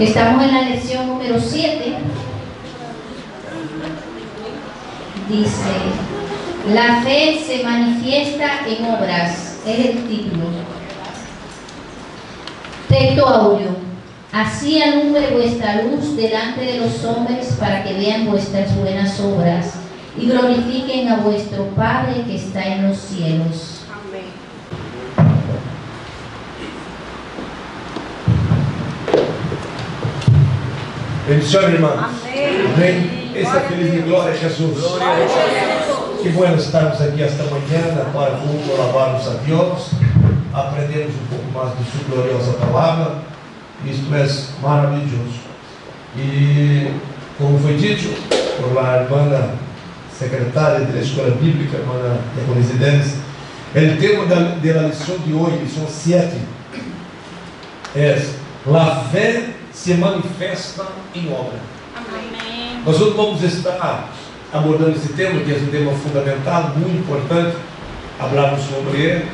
Estamos en la lección número 7. Dice, la fe se manifiesta en obras. Es el título. Texto audio. Así alumbre vuestra luz delante de los hombres para que vean vuestras buenas obras y glorifiquen a vuestro Padre que está en los cielos. Amén. Bendición, irmãos. Amém. Amém. Esta feliz de glória a Jesus. Que bueno estarmos aqui esta manhã para juntos louvarmos a Deus, aprendermos um pouco mais de sua gloriosa palavra. Isto é maravilhoso. E, como foi dito por a irmã secretária da Escola Bíblica, a irmã Diaconisa, o tema da lição de hoje, lição 7, é a fé se manifesta em obra. Amém. Nós vamos estar abordando esse tema, que é um tema fundamental, muito importante, falarmos sobre ele,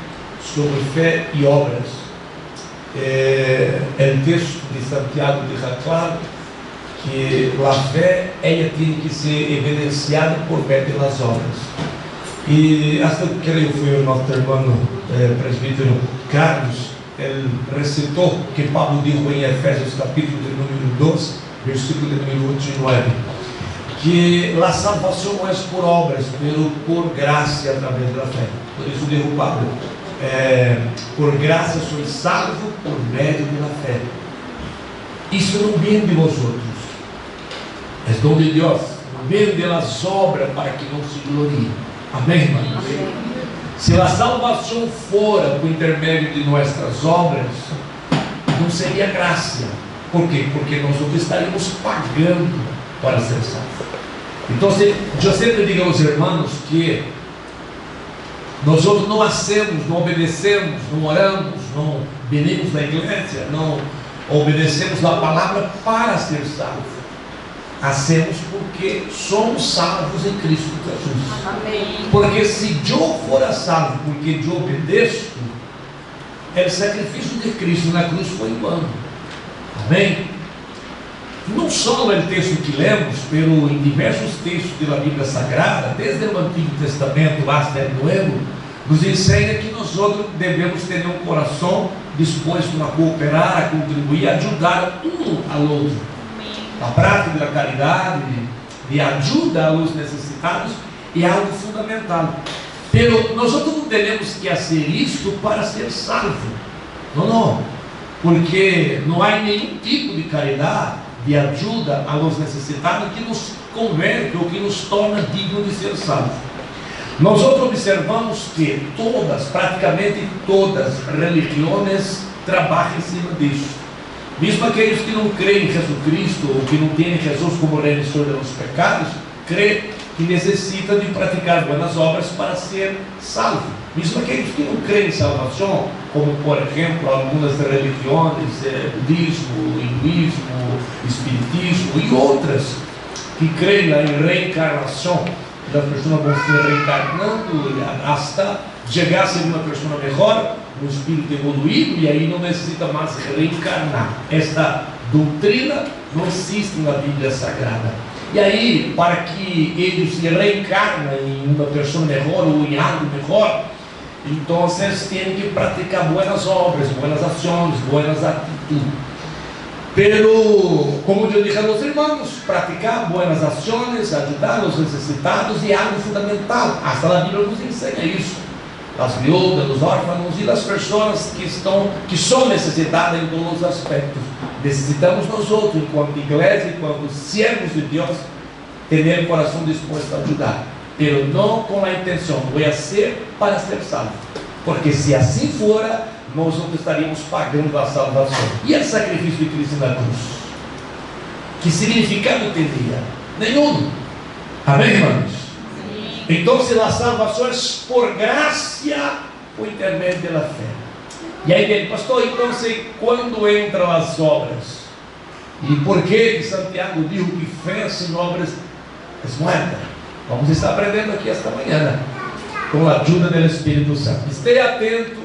sobre fé e obras. O texto de Santiago deixa claro que a fé ela tem que ser evidenciada por meio das obras. E esta creio foi o nosso irmão presbítero Carlos, ele recitou que Paulo disse em Efésios capítulo de número 12, versículo de número 8 e 9, que a salvação não é por obras, mas por graça através da fé. Por isso dijo Paulo, por graça sois salvo por meio da fé. Isso não vem de vosotros, é dom de Deus, não vem das obras para que não se glorie. Amém, irmãos? Se a salvação fora por intermédio de nossas obras, não seria graça. Por quê? Porque nós estaríamos pagando para ser salvos. Então, eu sempre digo aos irmãos que nós não hacemos, não obedecemos, não oramos, não venimos na igreja, não obedecemos a palavra para ser salvos. Hacemos porque somos salvos em Cristo Jesus. Amém. Porque se eu for salvo porque eu obedeço, o sacrifício de Cristo na cruz foi em vão. Amém? Não só o texto que lemos, pero em diversos textos da Bíblia Sagrada, desde o Antigo Testamento até o Novo, nos ensina que nós outros devemos ter um coração disposto a cooperar, a contribuir, a ajudar um ao outro. A prática da caridade, de ajuda aos necessitados, é algo fundamental. Pero nós não temos que fazer isto para ser salvo. Não, porque não há nenhum tipo de caridade, de ajuda aos necessitados que nos converte ou que nos torna dignos de ser salvos. Nós observamos que praticamente todas as religiões trabalham em cima disso. Mesmo aqueles que não creem em Jesus Cristo, ou que não têm Jesus como remissor dos pecados, creem que necessita de praticar boas obras para ser salvo. Mesmo aqueles que não creem em salvação, como por exemplo algumas religiões, budismo, hinduísmo, espiritismo e outras, que creem em reencarnação, que as pessoas vão se reencarnando hasta chegar a ser uma pessoa melhor, um espírito evoluído, e aí não necessita mais reencarnar. Esta doutrina não existe na Bíblia Sagrada. E aí, para que eles se reencarnem em uma pessoa melhor ou em algo melhor, então eles têm que praticar boas obras, boas ações, boas atitudes. Pero, como eu disse aos irmãos, praticar boas ações, ajudar os necessitados é algo fundamental. Hasta a Bíblia nos ensina isso. As viúvas, os órfãos e das pessoas que são necessitadas em todos os aspectos. Necessitamos nós outros, enquanto igreja, enquanto servos de Deus, ter o coração disposto a ajudar, pero não com a intenção, não é ser para ser salvo, porque se assim fora, nós não estaríamos pagando a salvação. E o sacrifício de Cristo na cruz? Que significado teria? Nenhum. Amém, irmãos? Então, a salvação é por graça, por intermédio da fé. E aí ele, pastor, então, quando entram as obras? E por que Santiago diz que fé sem obras é muerta? Vamos estar aprendendo aqui esta manhã, com a ajuda do Espírito Santo. Esteja atento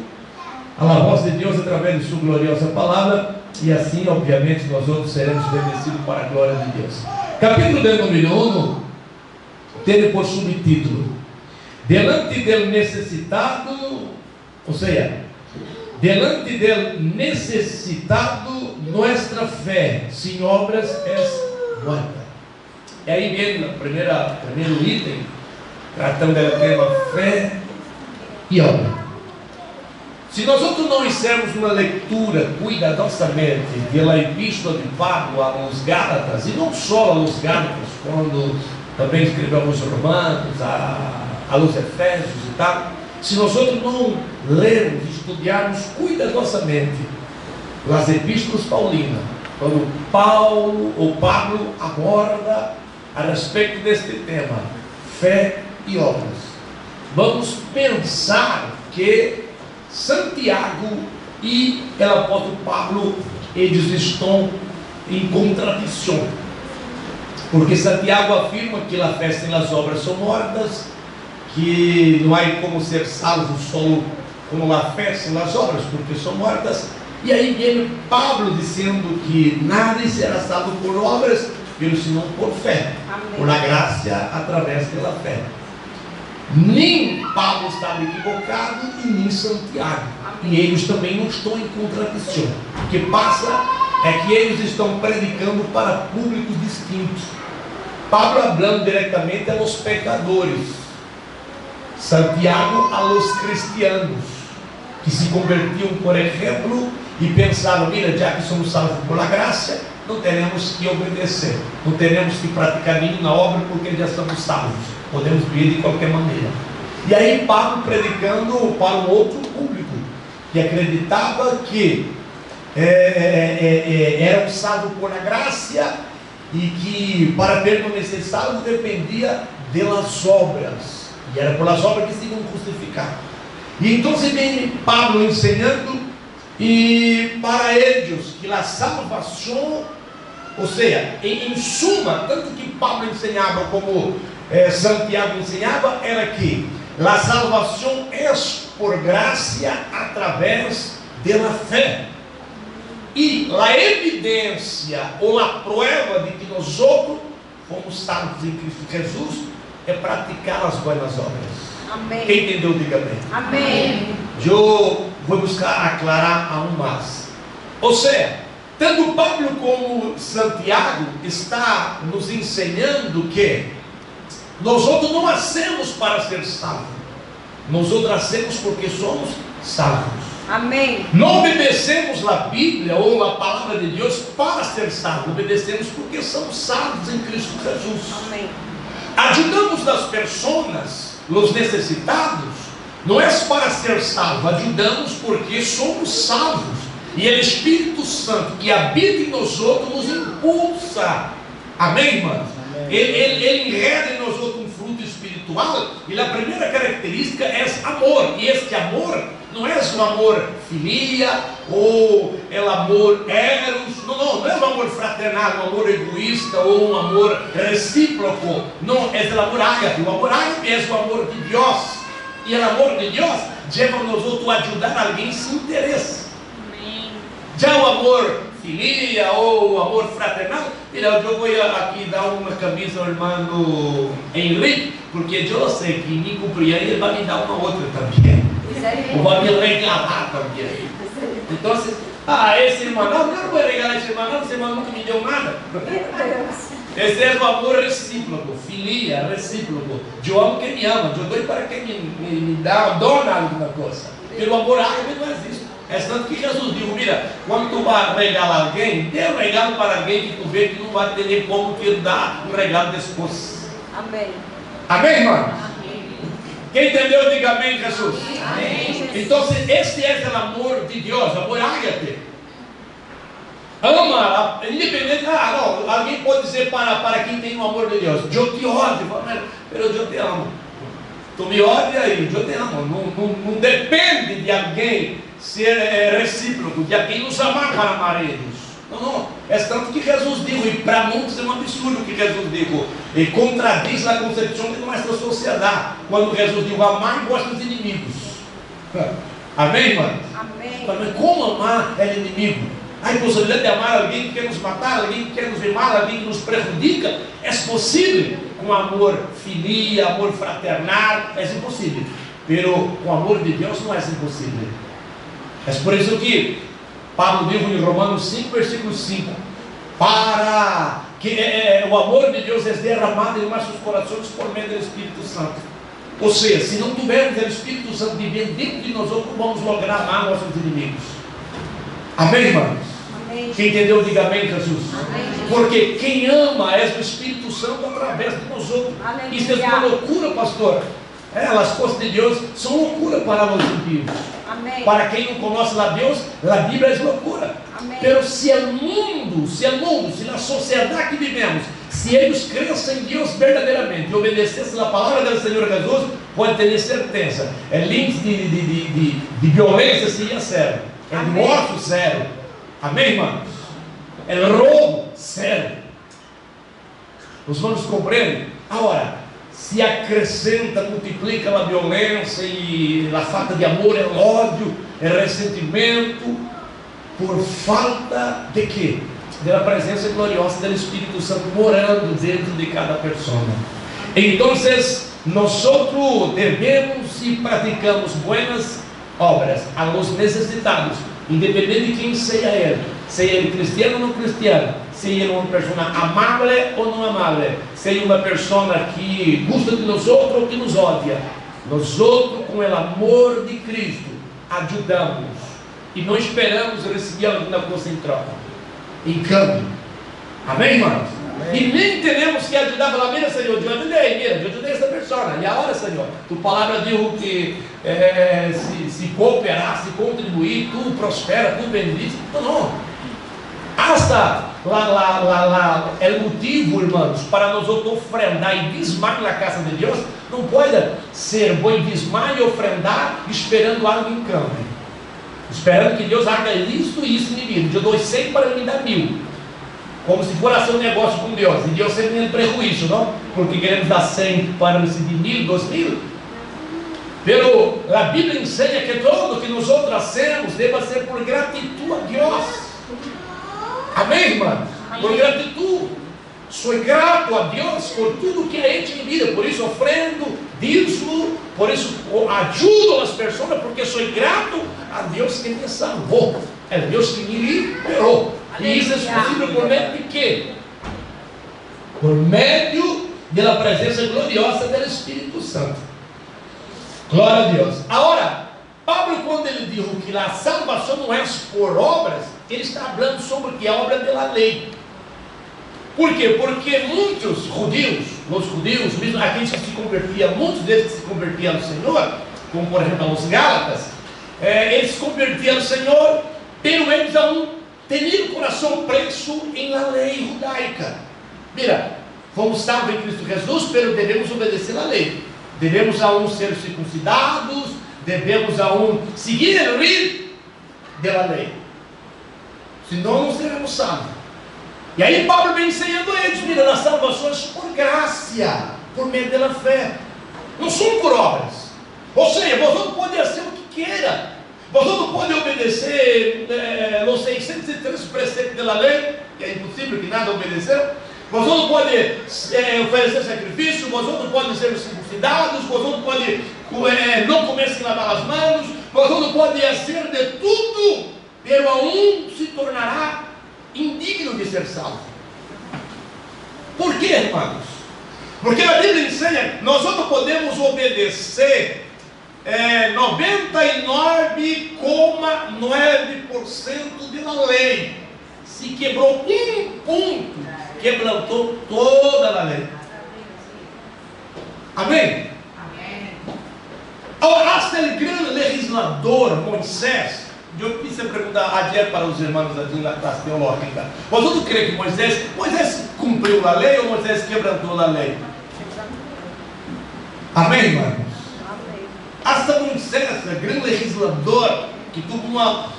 à voz de Deus através de sua gloriosa palavra, e assim, obviamente, nós outros seremos bendecidos para a glória de Deus. Capítulo de número 1 tem por subtítulo: Delante del necessitado, ou seja, delante del necessitado, nuestra fé sin obras es muerta. E aí vem o primeiro item, tratando do tema fé e obra. Se nós não fizermos uma leitura cuidadosamente da epístola de Pablo aos Gálatas, e não só aos Gálatas, quando também escreveu aos Romanos, aos Efésios e tal, se nós não lermos e estudarmos cuidadosamente as epístolas paulinas, quando Pablo aborda a respeito deste tema, fé e obras, vamos pensar que Santiago e o apóstolo Pablo, eles estão em contradição, porque Santiago afirma que a fé sem as obras são mortas, que não há como ser salvo só com a fé sem as obras, porque são mortas. E aí vem Pablo dizendo que nada será salvo por obras, senão por fé, por a graça através da fé. Nem Pablo estava equivocado e nem Santiago, e eles também não estão em contradição. O que passa é que eles estão predicando para públicos distintos. Pablo falando diretamente aos pecadores, Santiago aos cristianos que se convertiam, por exemplo, e pensavam: mira, já que somos salvos por graça, não teremos que obedecer, não teremos que praticar nenhuma obra, porque já somos salvos, podemos viver de qualquer maneira. E aí Pablo predicando para um outro público que acreditava que eram salvos por graça e que para permanecer salvo dependia das obras, e era pelas obras que se iam justificar. E então vem Pablo ensinando, e para eles que a salvação, ou seja, em suma, tanto que Pablo ensinava como Santiago ensinava, era que a salvação é por graça através da fé. E a evidência ou a prova de que nós outros fomos salvos em Cristo Jesus é praticar as boas obras. Amém. Quem entendeu, diga amém. Amém. Eu vou buscar aclarar aún mais. Ou seja, tanto Pablo como Santiago está nos ensinando que nós outros não nascemos para ser salvos, nós outros nascemos porque somos salvos. Amém. Não obedecemos a Bíblia ou a palavra de Deus para ser salvos, obedecemos porque somos salvos em Cristo Jesus. Amém. Ajudamos as pessoas, os necessitados, não é para ser salvo, ajudamos porque somos salvos. E o Espírito Santo que habita em nós outros nos impulsa. Amém, irmãos? Ele enreda em nós outros um fruto espiritual, e a primeira característica é amor. E este amor não é o amor filia ou o amor eros, não é o amor fraternal, um amor egoísta ou um amor recíproco. Não, é o amor ágape. O amor ágape é o amor de Deus. E o amor de Deus leva-nos outros a ajudar alguém sem interesse. Amém. Já o amor filia ou o amor fraternal, mira, eu vou aqui dar uma camisa ao irmão Henrique, porque eu sei que me cumprir ele vai me dar uma outra também. Ou vai me regalar também. Então, esse irmão, não, eu não vou regalar esse irmão nunca me deu nada. Esse é o amor recíproco, filia, recíproco. Eu amo quem me ama, eu dou para quem me dona alguma coisa. Pelo amor ágape não existe. É tanto que Jesus disse: mira, quando tu vai regalar alguém, dê um regalo para alguém que tu vê que não vai ter nem como te dar um regalo depois. Amém. Amém, irmão? Amém. Quem entendeu, diga amém, Jesus. Amém. Então, este é o amor de Deus, o amor ágape. Ama, independente. Não, alguém pode dizer para quem tem o amor de Deus: eu te odio, mas eu te amo. Tu me odia e eu te amo. Não depende de alguém ser recíproco, de alguém nos amar para amar eles. Não. É tanto que Jesus disse, e para muitos é um absurdo o que Jesus disse, e contradiz a concepção de nossa sociedade, quando Jesus disse: amar e gosta dos inimigos. Amém, irmão? Amém. Mas como amar é inimigo? A impossibilidade de amar alguém que quer nos matar, alguém que quer nos ver mal, alguém que nos prejudica, é possível com amor filia, amor fraternal, é impossível. Pero com o amor de Deus não é impossível. É por isso que Paulo diz em Romanos 5, versículo 5, para que o amor de Deus é derramado em nossos corações por meio do Espírito Santo. Ou seja, se não tivermos o Espírito Santo vivendo dentro de nós, não vamos lograr amar nossos inimigos. Amém, irmãos? Amém. Quem entendeu, diga amém, Jesus. Amém. Porque quem ama é o Espírito Santo através de nós outros. Aleluia. Isso é uma loucura, pastor. As coisas de Deus são loucura para nós impíos. Amém. Para quem não conhece a Deus, a Bíblia é loucura. Amém. Pero se o mundo, se na sociedade que vivemos, se eles crescem em Deus verdadeiramente e obedecessem a palavra do Senhor Jesus, pode ter certeza, índice de violência seria zero, de morte zero. Amém, irmãos? Roubo zero. Os irmãos compreendem? Agora, se acrescenta, multiplica a violência e a falta de amor, é ódio, é ressentimento, por falta de quê? Da presença gloriosa do Espírito Santo morando dentro de cada pessoa. Então, nós devemos e praticamos boas obras a los necessitados, independente de quem seja ele cristiano ou não cristiano, seja ele uma pessoa amável ou não amável, seja uma pessoa que gosta de nós outros ou que nos odia. Nós outros, com o amor de Cristo, ajudamos e não esperamos receber alguma coisa em troca. Em câmbio. Amém, irmãos? Amém. E nem temos que ajudar pela mira, Senhor, eu ajudei essa pessoa. E agora, Senhor, tu palavra diz que se cooperar, se contribuir, tu prospera, tu bendiz. Não. Hasta o motivo, irmãos, para nós ofrendar e dizimar na casa de Deus, não pode ser bom dizimar e ofrendar esperando algo em câmbio. Esperando que Deus haga isso e isso em mim. Eu dou 100 para ele me dar 1000. Como se fosse um negócio com Deus. E Deus sempre tem prejuízo, não? Porque queremos dar 100 para receber 1000, 2000. Pero a Bíblia ensina que tudo que nós hacemos deve ser por gratidão a Deus. Amém, irmãos? Por gratidão. Sou grato a Deus por tudo que é hecho em vida. Por isso ofrendo, dízimo, por isso ajudo as pessoas, porque sou grato a Deus que me salvou. É Deus que me liberou. E isso é possível por meio de quê? Por meio da presença gloriosa do Espírito Santo. Glória a Deus. Agora, Paulo, quando ele diz que a salvação não é por obras, ele está falando sobre que é obra da lei. Por quê? Porque muitos judeus, os judeus, mesmo aqueles que se convertiam, muitos deles que se convertiam ao Senhor, como por exemplo os Gálatas, eles se convertiam ao Senhor, pero eles aún tinham o coração preso em la lei judaica. Mira, fomos salvos em Cristo Jesus, pero devemos obedecer a lei. Devemos aún ser circuncidados, devemos aún seguir o ritmo da lei. Senão não seremos salvos. E aí Paulo vem ensinando a eles, mira, a salvação é por graça, por meio da fé. Não são por obras. Ou seja, você não pode fazer o que queira. Você não pode obedecer os 603 preceitos da lei, que é impossível que nada obedecer. Você não pode oferecer sacrifício, você não pode ser circuncidados, você não pode não comer sem lavar as mãos, você não pode fazer de tudo, pero aún se tornará indigno de ser salvo. Por quê, irmãos? Porque a Bíblia ensina, nós não podemos obedecer 99,9% da lei. Se quebrou um ponto, quebrantou toda a lei. Amém? Amém. Hasta o grande legislador Moisés, eu quis perguntar ayer para os irmãos da classe teológica, você crê que Moisés cumpriu a lei ou Moisés quebrantou a lei? Amém, irmãos? Amém. Hasta Moisés, grande legislador, que teve uma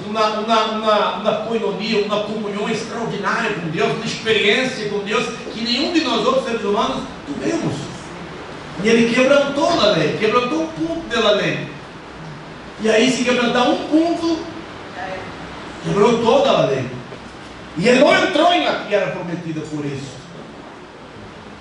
coinonia, uma comunhão extraordinária com Deus, uma experiência com Deus que nenhum de nós outros seres humanos tivemos. E ele quebrantou a lei, quebrantou um ponto da lei. E aí, se quebrantar um ponto, quebrou toda a lei. E ele não entrou em la tierra prometida por isso.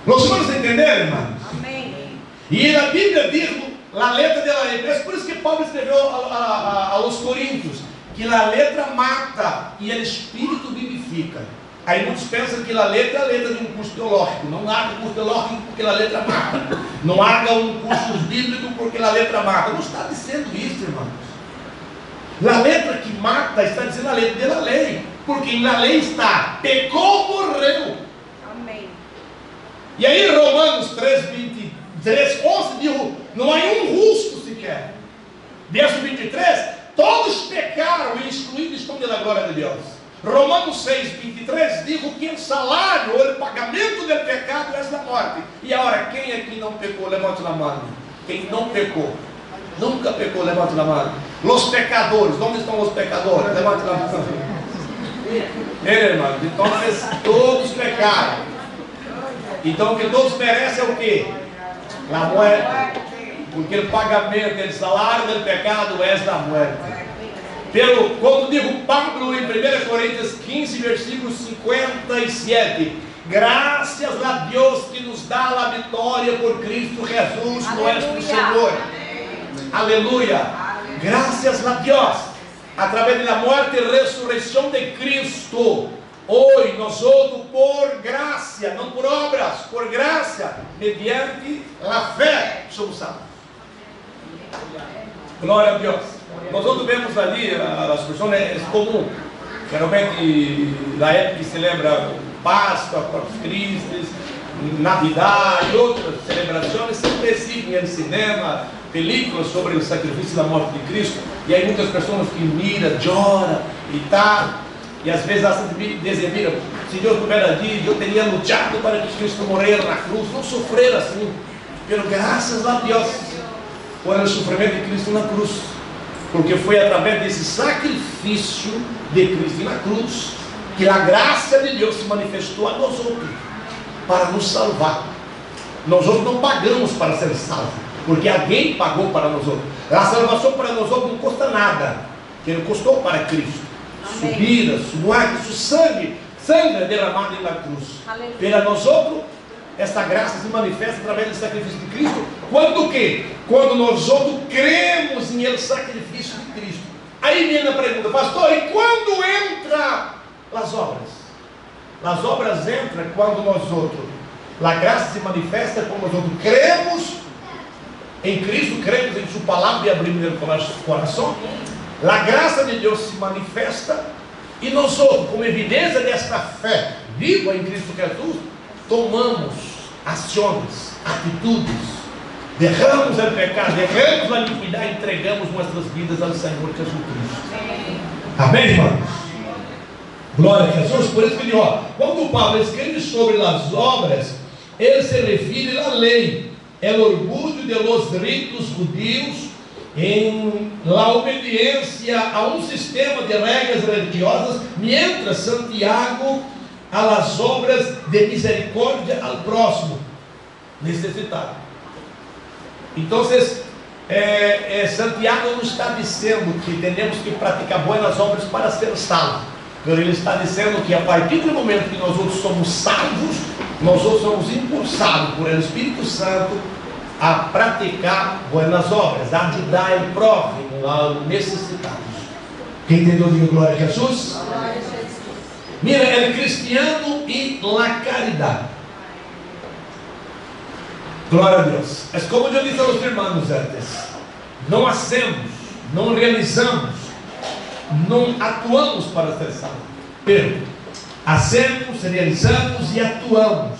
Los irmãos entenderam, irmãos? Amém. E na Bíblia diz, a letra de la letra, é por isso que Paulo escreveu aos Coríntios, que a letra mata e o Espírito vivifica. Aí muitos pensam que a letra é a letra de um curso teológico. Não há um curso teológico porque a letra mata. Não há um curso bíblico porque a letra mata. Não está dizendo isso, irmãos. A letra que mata está dizendo a letra da lei. Porque na lei está, pecou, morreu. Amém. E aí Romanos 3, 11 diz, não há um justo sequer. Verso 23, todos pecaram e excluídos estão da glória de Deus. Romanos 6, 23 diz que o salário ou o pagamento do pecado é a morte. E agora, quem aqui não pecou? Levante a mão. Quem não pecou? Nunca pecou, levante a mão. Os pecadores, onde estão os pecadores? Levante a mão. Irmãos, então todos pecaram. Então o que todos merecem é o quê? A morte. Porque o pagamento, o salário do pecado é a morte. Como digo Pablo em 1 Coríntios 15, versículo 57, graças a Deus que nos dá a vitória por Cristo Jesus, nosso Senhor. Aleluia. Graças a Deus, através da morte e ressurreição de Cristo, hoje nós outros por graça, não por obras, por graça, mediante a fé, somos salvos. Glória a Deus. Nós outros vemos ali as pessoas, é comum, geralmente na época que celebra Páscoa, Corpus Christi, Navidad e outras celebrações, sempre exibem no cinema películas sobre o sacrifício da morte de Cristo, e aí muitas pessoas que miram, choram e tal, e às vezes dizem, mira, se Deus houvera dito, eu teria lutado para que Cristo morrera na cruz, não sofrer assim, mas graças a Deus por o sofrimento de Cristo na cruz, porque foi através desse sacrifício de Cristo na cruz que a graça de Deus se manifestou a nós outros para nos salvar. Nós outros não pagamos para ser salvos, porque alguém pagou para nós outros. A salvação para nós outros não custa nada, que não custou para Cristo. Sua vida, seu sangue derramado na cruz. Para nós outros, essa graça se manifesta através do sacrifício de Cristo. Quando o quê? Quando nós outros cremos em el sacrifício de Cristo. Aí vem a pergunta, pastor, e quando entra as obras? As obras entram quando nós outros, a graça se manifesta quando nós outros cremos em Cristo, cremos em sua palavra e abrimos o coração. A graça de Deus se manifesta e nós outros, como evidência desta fé viva em Cristo Jesus, tomamos ações, atitudes, derramos o pecado, derramos a iniquidade e entregamos nossas vidas ao Senhor Jesus Cristo. Amém, irmãos? Glória a Jesus. Por isso que ele diz, quando Paulo escreve sobre as obras, ele se refere à lei, é o orgulho de los ritos judíos em la obediência a um sistema de regras religiosas, mientras Santiago a las obras de misericórdia ao próximo necessitado. Então, Santiago não está dizendo que temos que praticar boas obras para ser salvos. Ele está dizendo que a partir do momento que nós outros somos salvos, nós outros somos impulsados por el Espírito Santo a praticar boas obras, a ajudar o próximo, aos necessitados. Quem entendeu, diga glória a Jesus. Mira, el cristiano e la caridade. Glória a Deus. É como eu disse aos irmãos antes: não hacemos, não realizamos, não atuamos para ser salvos. Pero hacemos, realizamos e atuamos,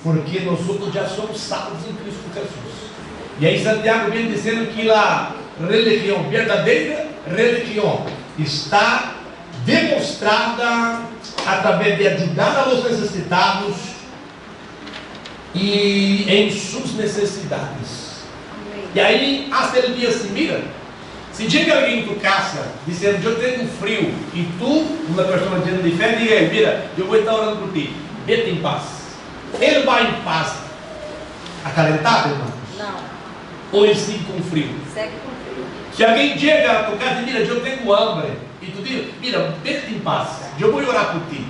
porque nós outros já somos salvos em Cristo Jesus. E aí Santiago vem dizendo que a religião, verdadeira religião, está demonstrada através de ajudar aos necessitados e em suas necessidades. E aí, até o dia assim, mira, se chega alguém em tua casa dizendo, eu tenho frio, e tu, uma pessoa dizendo de fé, diga, mira, eu vou estar orando por ti, vete em paz. Ele vai em paz, acalentado, irmãos? Não. Ou ele sigue com frio? Segue com frio. Se alguém chega a tua casa e mira, eu tenho hambre, e tu diz, mira, vete em paz, eu vou orar por ti.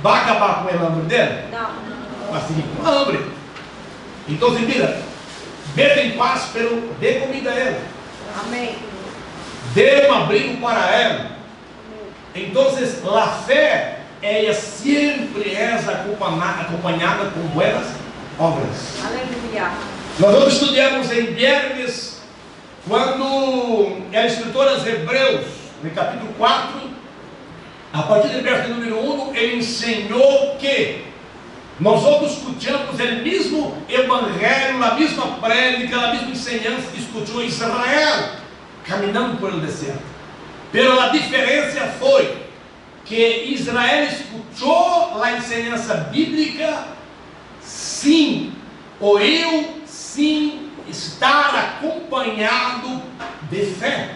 vai acabar com o hambre dele? Não. Vai seguir com hambre. Então, mira, vete em paz, pero dê comida a ele. Amém. Dê um abrigo para ele. Então, a fé, ela sempre é acompanhada com boas obras. Aleluia. Nós estudamos em viernes, quando era escritor aos Hebreus, no capítulo 4, a partir do verso número 1, ele ensinou que nós outros escutamos o mesmo evangelho, a mesma prédica, a mesma ensinança que escutou Israel, caminhando por el deserto. Pero a diferença foi que Israel escutou a ensinança bíblica, sim, ouviu, sim, estar acompanhado de fé.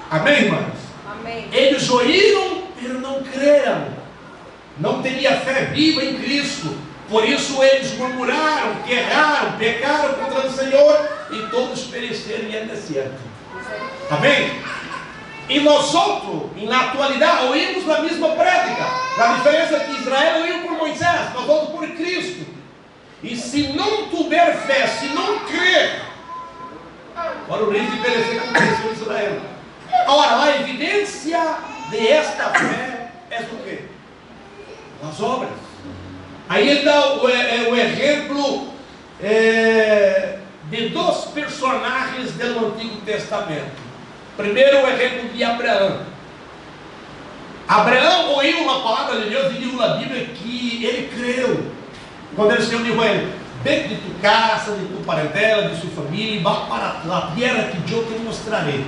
Amém, irmãos? Amém. Eles ouviram, mas não creram. Não teria fé viva em Cristo. Por isso eles murmuraram, erraram, pecaram contra o Senhor e todos pereceram em deserto. Amém? E nós outros, na atualidade, ouvimos a mesma prédica. A diferença é que Israel ouviu por Moisés, nós outros por Cristo. E se não tiver fé, se não crer, para o risco de perecer como pereceu Israel. Agora, a evidência de esta fé é o quê? As obras. Aí ele dá o exemplo de dois personagens do Antigo Testamento. Primeiro, o exemplo de Abraão. Abraão ouviu uma palavra de Deus e diz na Bíblia que ele creu. Quando ele se uniu a ele, vem de tua casa, de tua parentela, de sua família, e vá para a terra que eu te mostrarei.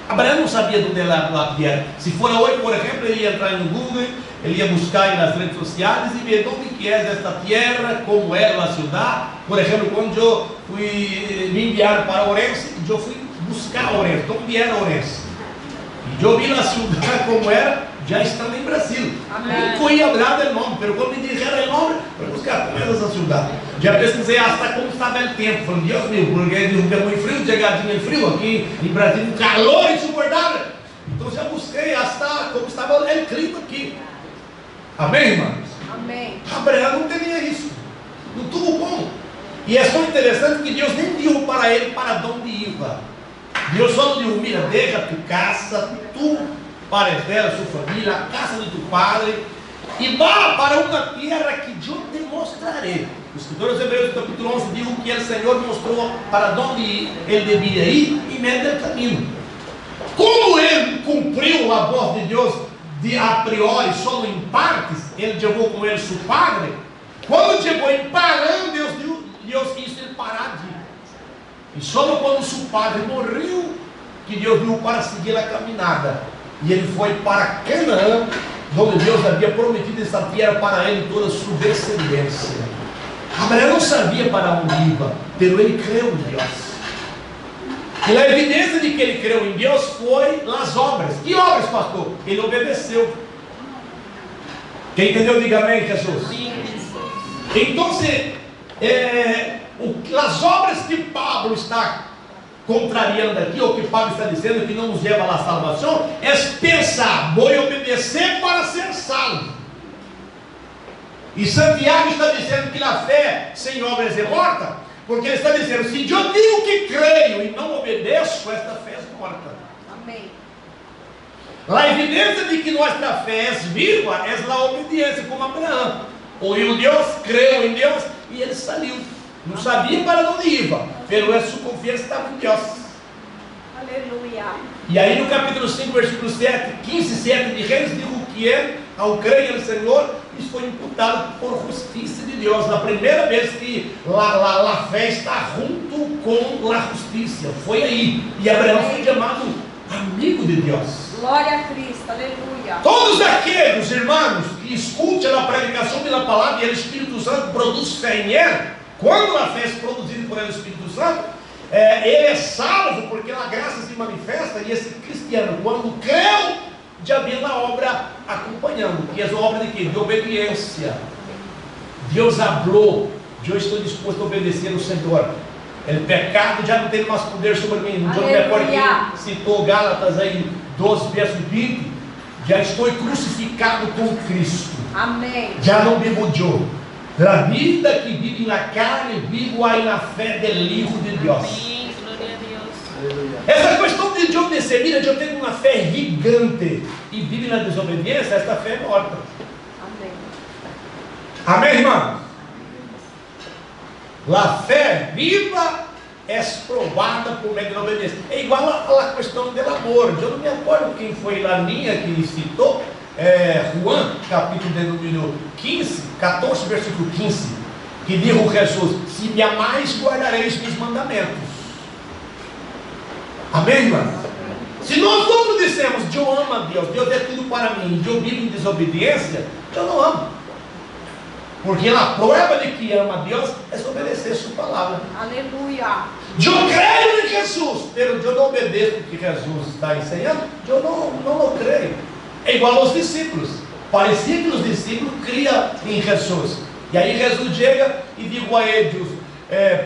Abraão não sabia de onde era a terra. Se for hoje, por exemplo, ele ia entrar no Google, ele ia buscar nas redes sociais e ver onde que é esta terra, como era a cidade. Por exemplo, quando eu fui me enviar para Orense, eu fui buscar Orense, onde era Orense. E eu vi a cidade como era, já estando em Brasil. Amém. Não fui hablar do nome, mas quando me disseram o nome, fui buscar como era essa cidade. Já pesquisei até como estava o tempo. Falei, Deus meu, porque é muito frio, chegadinho frio aqui em Brasil, um calor insuportável. Então já busquei até como estava o clima aqui. Amém, irmãos? Amém. Abraão não tinha isso. Não tuvo como. E é só interessante que Deus nem disse para ele para onde ia. Deus só disse, mira, deixa tu casa, tu parentela, sua família, a casa de tu padre, e vá para uma terra que eu te mostrarei. O escritor dos Hebreus, capítulo 11, diz que o Senhor mostrou para onde ele devia ir e meio do caminho. Como ele cumpriu a voz de Deus de a priori, só em partes, ele levou com ele seu padre. Quando chegou em Parã, Deus quis ele parar de ir. E só quando seu padre morreu, que Deus viu para seguir a caminhada. E ele foi para Canaã, onde Deus havia prometido essa terra para ele e toda a sua descendência. Abraão não sabia para onde ia, mas ele creu em Deus. E a evidência de que ele creu em Deus foi nas obras. Que obras, pastor? Ele obedeceu. Quem entendeu, diga amém, Jesus. Então, as obras que Pablo está contrariando aqui, ou que Paulo está dizendo que não nos leva à salvação, é pensar, vou obedecer para ser salvo. E Santiago está dizendo que a fé sem obras é morta, porque ele está dizendo, se eu digo que creio e não obedeço, esta fé é morta. Amém. A evidência de que nossa fé é viva é a obediência, como Abraão. Ouviu Deus, creu em Deus e ele saiu. Não sabia para onde ia, pelo a sua confiança estava em Deus. Aleluia. E aí no capítulo 5, versículo 15, 7 de Reis, diz que ele, ao crer no Senhor, isso foi imputado por justiça de Deus. Na primeira vez que a fé está junto com a justiça, foi aí. E Abraão foi chamado amigo de Deus. Glória a Cristo, aleluia. Todos aqueles irmãos que escutam a predicação da palavra e o Espírito Santo produz fé em ele, quando a fé é produzida por ele, o Espírito Santo, ele é salvo porque a graça se manifesta. E esse cristiano, quando creu, já vem a obra acompanhando, que é a obra de quê? De obediência. Deus falou, eu estou disposto a obedecer ao Senhor. O pecado já não tem mais poder sobre mim. Eu não me acordo que citou Gálatas aí 12, verso 20. Já estou crucificado com Cristo. Amém. Já não vivo eu. A vida que vive na carne, vivo aí na fé do Hijo de Deus. Amém. Glória a Deus. Essa questão de eu decidir, de eu ter uma fé gigante e vive na desobediência, essa fé é morta. Amém. Amém, irmão? A fé viva é provada por meio da obediência. É igual a questão do amor. Eu não me acordo quem foi lá minha que citou. Juan, capítulo de número 14, versículo 15, que diz Jesus: se me amais, guardareis meus mandamentos. Amém, irmão? Se nós todos dissemos, eu amo a Deus, Deus é tudo para mim, eu vivo em desobediência, eu não amo. Porque a prova de que ama a Deus é obedecer a sua palavra. Aleluia. Eu creio em Jesus, mas eu não obedeço o que Jesus está ensinando, eu não creio. É igual aos discípulos. Parecia que os discípulos criam em Jesus. E aí Jesus chega e diz a eles: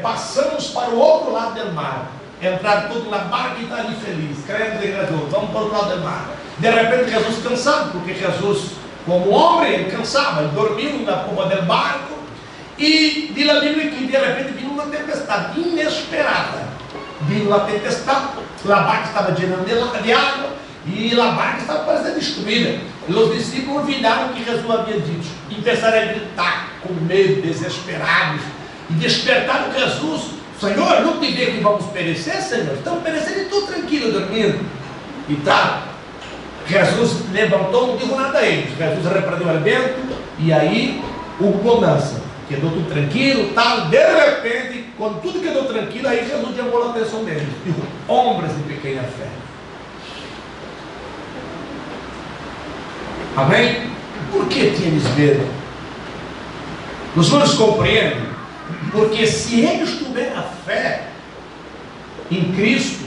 passamos para o outro lado do mar. Entraram todos na barca e estavam felizes, crendo em Jesus. Vamos para o outro lado do mar. De repente Jesus cansado, porque Jesus, como homem, ele cansava, ele dormiu na popa do barco. E diz a Bíblia que de repente viu uma tempestade inesperada. Viu uma tempestade, a barca estava llenando de água. E a barca estava parecendo destruída. E os discípulos olvidaram o que Jesus havia dito e começaram a gritar com medo, desesperados. E despertaram Jesus: Senhor, não te vê que vamos perecer, Senhor? Estamos perecendo e tu tranquilo, dormindo. E tá. Jesus levantou, não disse nada a eles. Jesus repreendeu o vento e aí houve bonança. Quedou tudo tranquilo, tal. De repente, quando tudo quedou tranquilo, aí Jesus chamou a atenção deles. Digo: homens de pequena fé. Amém? Por que tienes medo? Os irmãos compreendem? Porque se eles tiverem a fé em Cristo,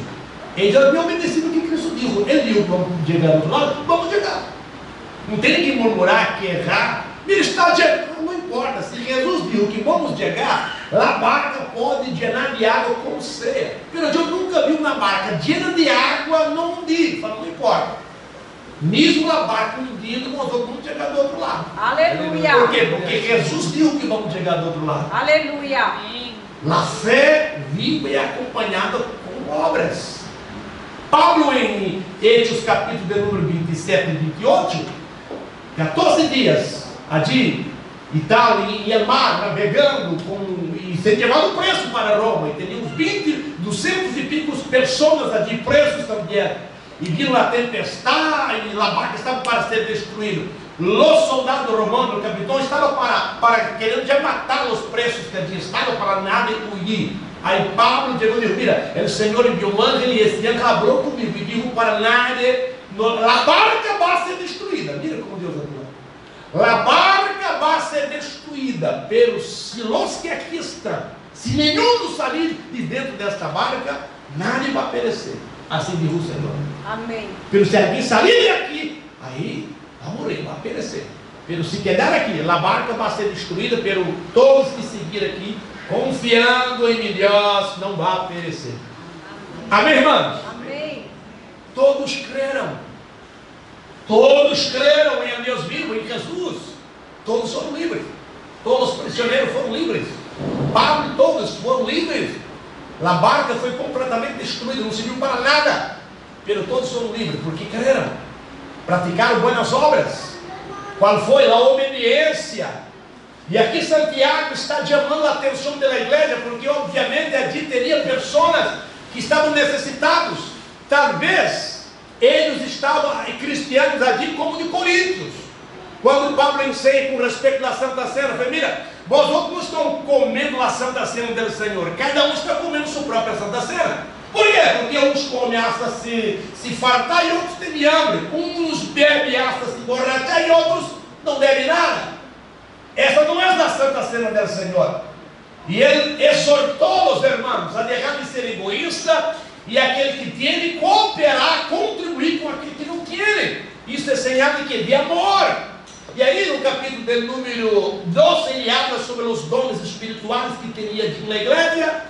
eles já haviam obedecido o que Cristo disse. Ele disse: vamos chegar do outro lado, vamos chegar. Não tem que murmurar, que errar. Ele está chegando, não importa. Se Jesus disse que vamos chegar, a barca pode llenar de água como seja. Mas eu nunca vi uma barca llena de água não diz. Não importa. Mesmo a barca hundido, nós vamos chegar do outro lado. Aleluia. Por quê? Porque Jesus disse que vamos chegar do outro lado. Aleluia. A fé viva e acompanhada com obras. Paulo, em Hechos, capítulo de número 27 e 28, 14 dias ali e tal, em el mar, navegando e sendo levado preso para Roma. E tinha uns 200 e pico pessoas ali presos também. E viram a tempestade e a barca estava para ser destruída. Os soldados romanos, o capitão, estavam para querendo já matar os presos que ali estavam para nada fugir. Aí Pablo chegou e disse: mira, o Senhor enviou um anjo e esse anjo falou comigo e disse para nadie, a barca vai ser destruída. Mira como Deus atua. A barca vai ser destruída, pelos se os que aqui estão, se nenhum sair de dentro desta barca, nadie vai perecer. Assim diz o Senhor. Amém. Pero se alguém sair daqui, aí vai morrer, vai perecer. Pero se quedar aqui, a barca vai ser destruída, pero todos que seguir aqui, confiando em Deus, não vai perecer. Amém, irmãos? Amém. Todos creram. Todos creram em Deus vivo, em Jesus. Todos foram livres. Todos os prisioneiros foram livres. Pablo e todos foram livres. A barca foi completamente destruída, não serviu para nada. Pero todos foram livres, porque creram. Praticaram boas obras. Qual foi? A obediência. E aqui Santiago está chamando a atenção da igreja, porque obviamente ali teria pessoas que estavam necessitados. Talvez eles estavam cristianos ali como de Coríntios. Quando Pablo ensina com respeito à Santa Cena, ele fala: mira, vós outros não estão comendo a Santa Cena do Senhor, cada um está comendo sua própria Santa Cena. Por quê? Porque uns comem hasta se fartar e outros têm hambre. Uns bebem hasta se emborrachar e outros não bebem nada. Essa não é a Santa Cena do Senhor. E ele exortou os irmãos a deixar de ser egoísta e aquele que tem cooperar, contribuir com aquele que não tem. Isso é sinal de que? De amor. E aí no capítulo de número 12 ele habla sobre os dons espirituais que teria na igreja.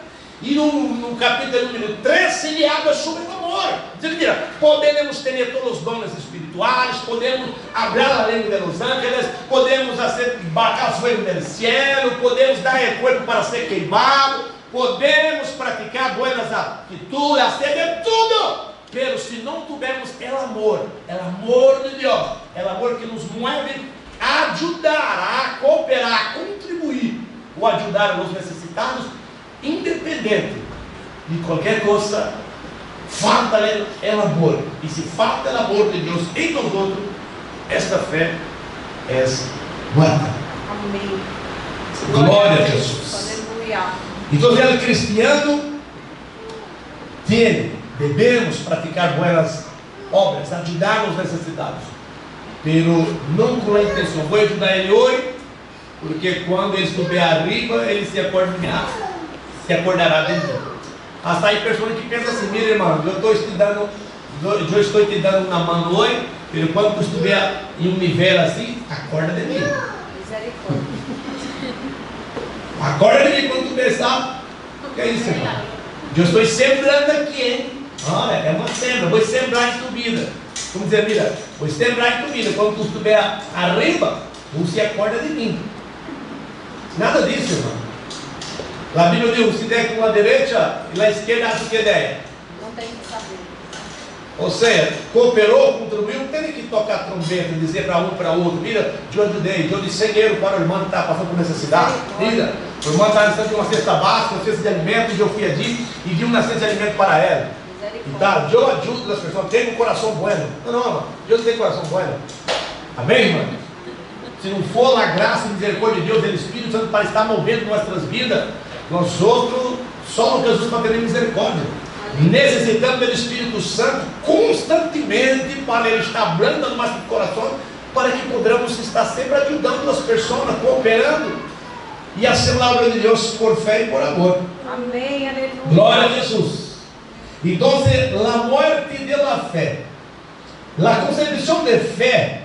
E no capítulo número 13 ele habla sobre o amor. amor. Dice, mira, podemos ter todos os dones espirituais, podemos hablar a língua de los ángeles, podemos hacer bajar fuego del cielo, podemos dar el cuerpo para ser queimado, podemos praticar buenas atitudes, hacer de tudo. Pero se não tivermos o amor de Deus, o amor que nos move a ajudar, a cooperar, a contribuir, ou ajudar os necessitados, independente de qualquer coisa, falta o amor. E se falta o amor de Deus em nós outros, esta fé é morta. Amém. Glória a Jesus. Aleluia. Então, o cristiano devemos praticar boas obras, ajudar os necessitados, pero não com a intenção, vou ajudar ele hoje, porque quando ele estiver arriba, ele se acordará de mim. Hasta aí pessoas que pensam assim, mira irmão, eu estou te dando uma mão hoje, pero quando tu estiver em um nível assim, acorda de mim. Misericórdia. Acorda de mim quando tu pensar, o que é isso, irmão? Eu estou sembrando aqui, hein? Olha, é uma sembra, vou sembrar em tua vida. Como dizer, mira, vou sembrar em tua vida. Quando tu estiver arriba, tu se acorda de mim. Nada disso, irmão. A Bíblia diz, se der com a direita e a esquerda, acha que ideia. Não tem que saber. Ou seja, cooperou, contribuiu, não tem que tocar trombeta e dizer para um para outro, mira, eu ajudei, eu disse dinheiro para o irmão que está passando por necessidade, mira, o irmão está necessitando de uma cesta básica, uma cesta de alimentos, eu fui ali e di uma cesta de alimento para ela. E tal, eu ajudo as pessoas, tenho um coração bueno. Não, irmão, Deus tem coração bueno. Amém, irmão? Se não for a graça e misericórdia de Deus, do Espírito Santo para estar movendo nossas vidas, nós outros, só Jesus para ter misericórdia. Necessitamos do Espírito Santo constantemente para Ele estar abrindo no nosso coração, para que possamos estar sempre ajudando as pessoas, cooperando e fazer a obra de Deus por fé e por amor. Amém, aleluia. Glória a Jesus. Então, a morte de la fé, a concepção de fé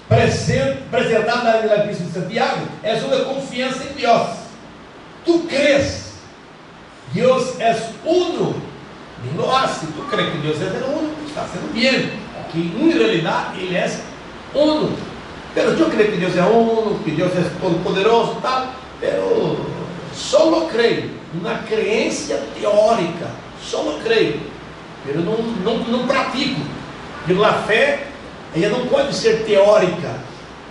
apresentada na Epístola de Santiago é uma confiança em Deus. Tu crees, Deus é uno. Se tu crees que Deus é uno, está sendo bem. Que em realidade Ele é uno. Pero eu creio que Deus é uno, que Deus é todo-poderoso, tal. Pero só creio, uma crença teórica. Só creio, pero não pratico. Porque a fé, ela não pode ser teórica,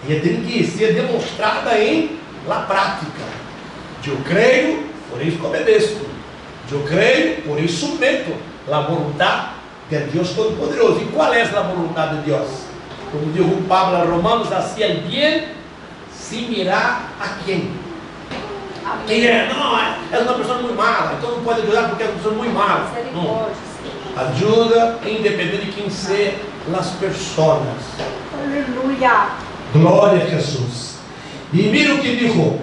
ela tem que ser demonstrada em la prática. Eu creio, por isso obedeço. Eu creio, por isso submeto a vontade de Deus Todo-Poderoso. E qual é a vontade de Deus? Como diz o Pablo a Romanos, assim el bien se mirar a quem? Quem é? Não, é uma pessoa muito mala, então não pode ajudar porque é uma pessoa muito mala. Não. Ajuda independente de quem sejam as pessoas. Aleluia. Glória a Jesus. E mira o que dijo.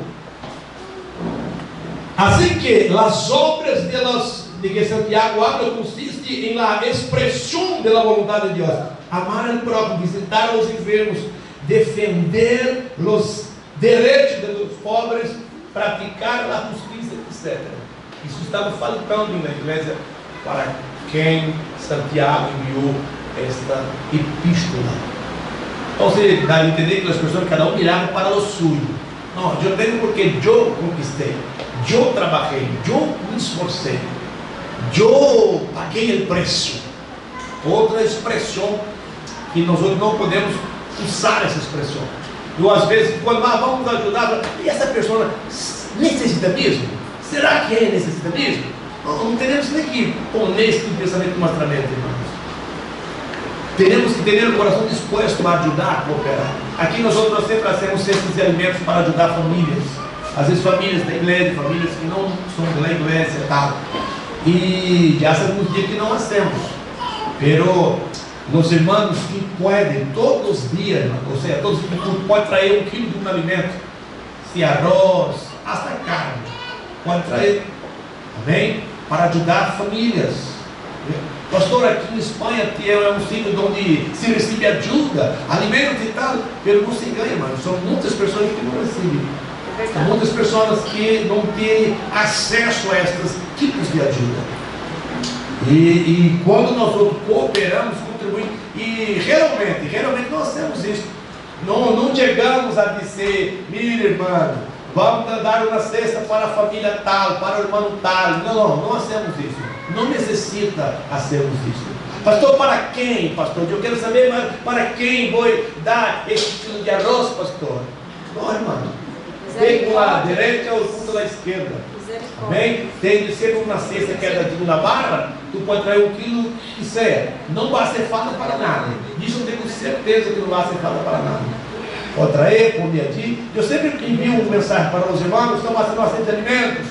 Assim que as obras de que Santiago habla consiste em la expressão da vontade de Deus. Amar al próximo, visitar os enfermos, defender os direitos dos pobres, praticar a justiça, etc. Isso estava faltando na igreja para quem Santiago enviou esta epístola. Ou seja, dá a entender que as pessoas, cada um mirava para o suyo. Não, eu tenho porque eu conquistei, eu trabalhei, eu me esforcei, eu paguei o preço. Outra expressão que nós não podemos usar essa expressão. Eu às vezes, quando vamos ajudar, e essa pessoa necessita mesmo? Será que é necessita mesmo? Não teremos nem que pôr este pensamento em nossa mente, irmãos. Teremos que ter o coração disposto a ajudar, a cooperar. Aqui nós sempre fazemos cestas de alimentos para ajudar famílias. Às vezes famílias da igreja, famílias que não são da igreja e tal. E já há alguns dias que não hacemos. Pero os irmãos que podem todos os dias, ou seja, todos os dias, pode trazer 1 quilo de um alimento, se arroz, hasta carne, pode trazer, amém? Para ajudar famílias. Pastor, aqui em Espanha é um sítio onde se recebe ajuda, alimentos e tal, mas não se ganha, mano. São muitas pessoas que não recebem. São muitas pessoas que não têm acesso a estes tipos de ajuda. E quando nós outros cooperamos, contribuímos, e realmente nós temos isso. Não chegamos a dizer, mira irmão, vamos dar uma cesta para a família tal, para o irmão tal. Não hacemos isso. Não necessita hacermos isso. Pastor, para quem, pastor? Eu quero saber para quem vou dar esse quilo de arroz, pastor. Não, irmão. Vem com a direita ou com a esquerda. Amém? Tem de ser uma cesta que é da segunda barra, tu pode trazer 1 quilo e seja. Não vai ser falta para nada. Isso eu tenho certeza que não vai ser falta para nada. Pode trazer, por dia a dia. Eu sempre envio uma mensagem para os irmãos que estão fazendo aceito alimentos.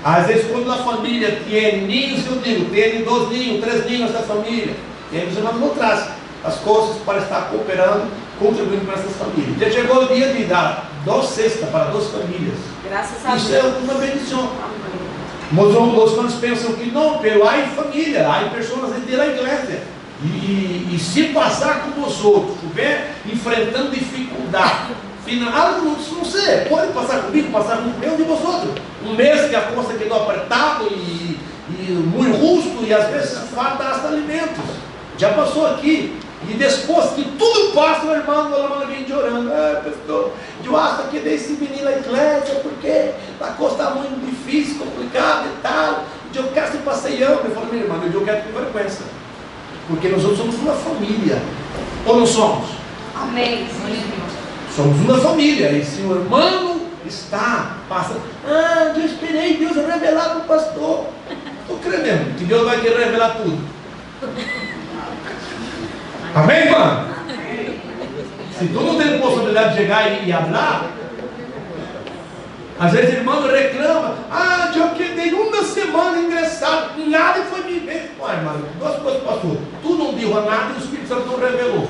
Às vezes, quando a família tem ninhos, eu digo, tem 2 ninhos, 3 ninhos da família. E aí os irmãos não trazem as coisas para estar cooperando, contribuindo para essas famílias. Já chegou o dia de dar 2 cestas para 2 famílias. Graças a Deus. Isso é uma bendição. Mas os irmãos pensam que não, pero há família, há pessoas dentro da igreja. E se passar com vocês, estiver enfrentando dificuldade, algo não sei, pode passar comigo, passar com um de vocês. Um mês que a costa quedou apertado e muito rusto, e às vezes falta hasta alimentos. Já passou aqui. E depois que tudo passa, o irmão vem chorando. Pastor, eu acho que desse menino na igreja, porque a coisa está muito difícil, complicada e tal. Eu quero se passeando. Eu falo, meu irmão, eu quero com frequência. Porque nós somos uma família. Ou não somos? Amém. Somos uma família. E se o irmão está passando, eu esperei Deus revelar para o pastor. Estou crendo mesmo que Deus vai querer revelar tudo. Amém, irmão? Se tu não tem possibilidade de chegar e falar, às vezes o irmão reclama, eu quedei uma semana ingressado, nada foi me ver. Olha, irmão, 2 coisas passou. Tu não deu nada e o Espírito Santo não revelou.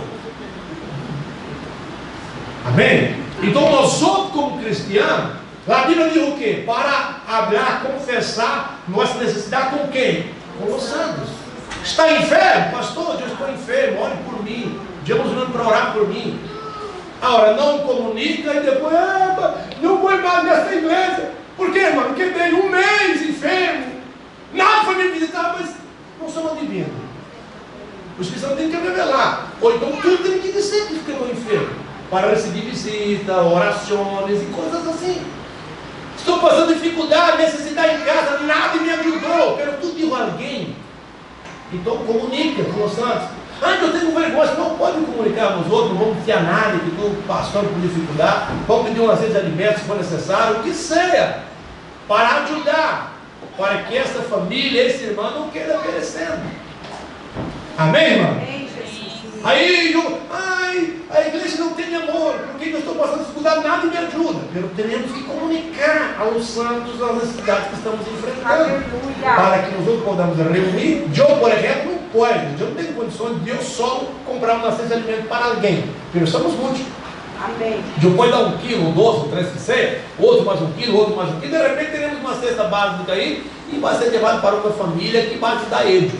Amém? Então nós outros como cristianos, a Bíblia diz o quê? Para falar, confessar nossa necessidade com quem? Com os santos. Está enfermo? Pastor, eu estou enfermo, ore por mim. Vamos orando para orar por mim. Agora, não comunica e depois, não vou mais nessa igreja. Por quê, irmão? Porque dei 1 mês enfermo. Nada foi me visitar, mas não somos adivinhos. O Espírito Santo tem que revelar. Ou então tudo tem que dizer que ficou enfermo. Para receber visita, orações e coisas assim. Estou passando dificuldade, necessidade em casa, nada me ajudou. Quero tudo de alguém. Então comunica com os santos. Eu tenho vergonha, não pode comunicar com os outros, não vamos ter nada, que estou passando por dificuldade, vamos pedir uma cesta de alimentos se for necessário, o que seja, para ajudar, para que essa família, esse irmão não queira perecendo. Amém, irmão? Amém, Jesus. Aí, a igreja não tem amor, porque eu estou passando dificuldade, nada me ajuda. Pero temos que comunicar aos santos as necessidades que estamos enfrentando. Aleluia. Para que nós outros podamos reunir. Eu, por exemplo, não pode. Eu não tenho condições de eu só comprar uma cesta de alimento para alguém. Porque somos muitos. Amém. Eu posso dar 1 quilo, 2, 3 que seja, outro mais 1 quilo, outro mais 1 quilo. De repente teremos uma cesta básica aí e vai ser levado para uma família que vai ajudar eles.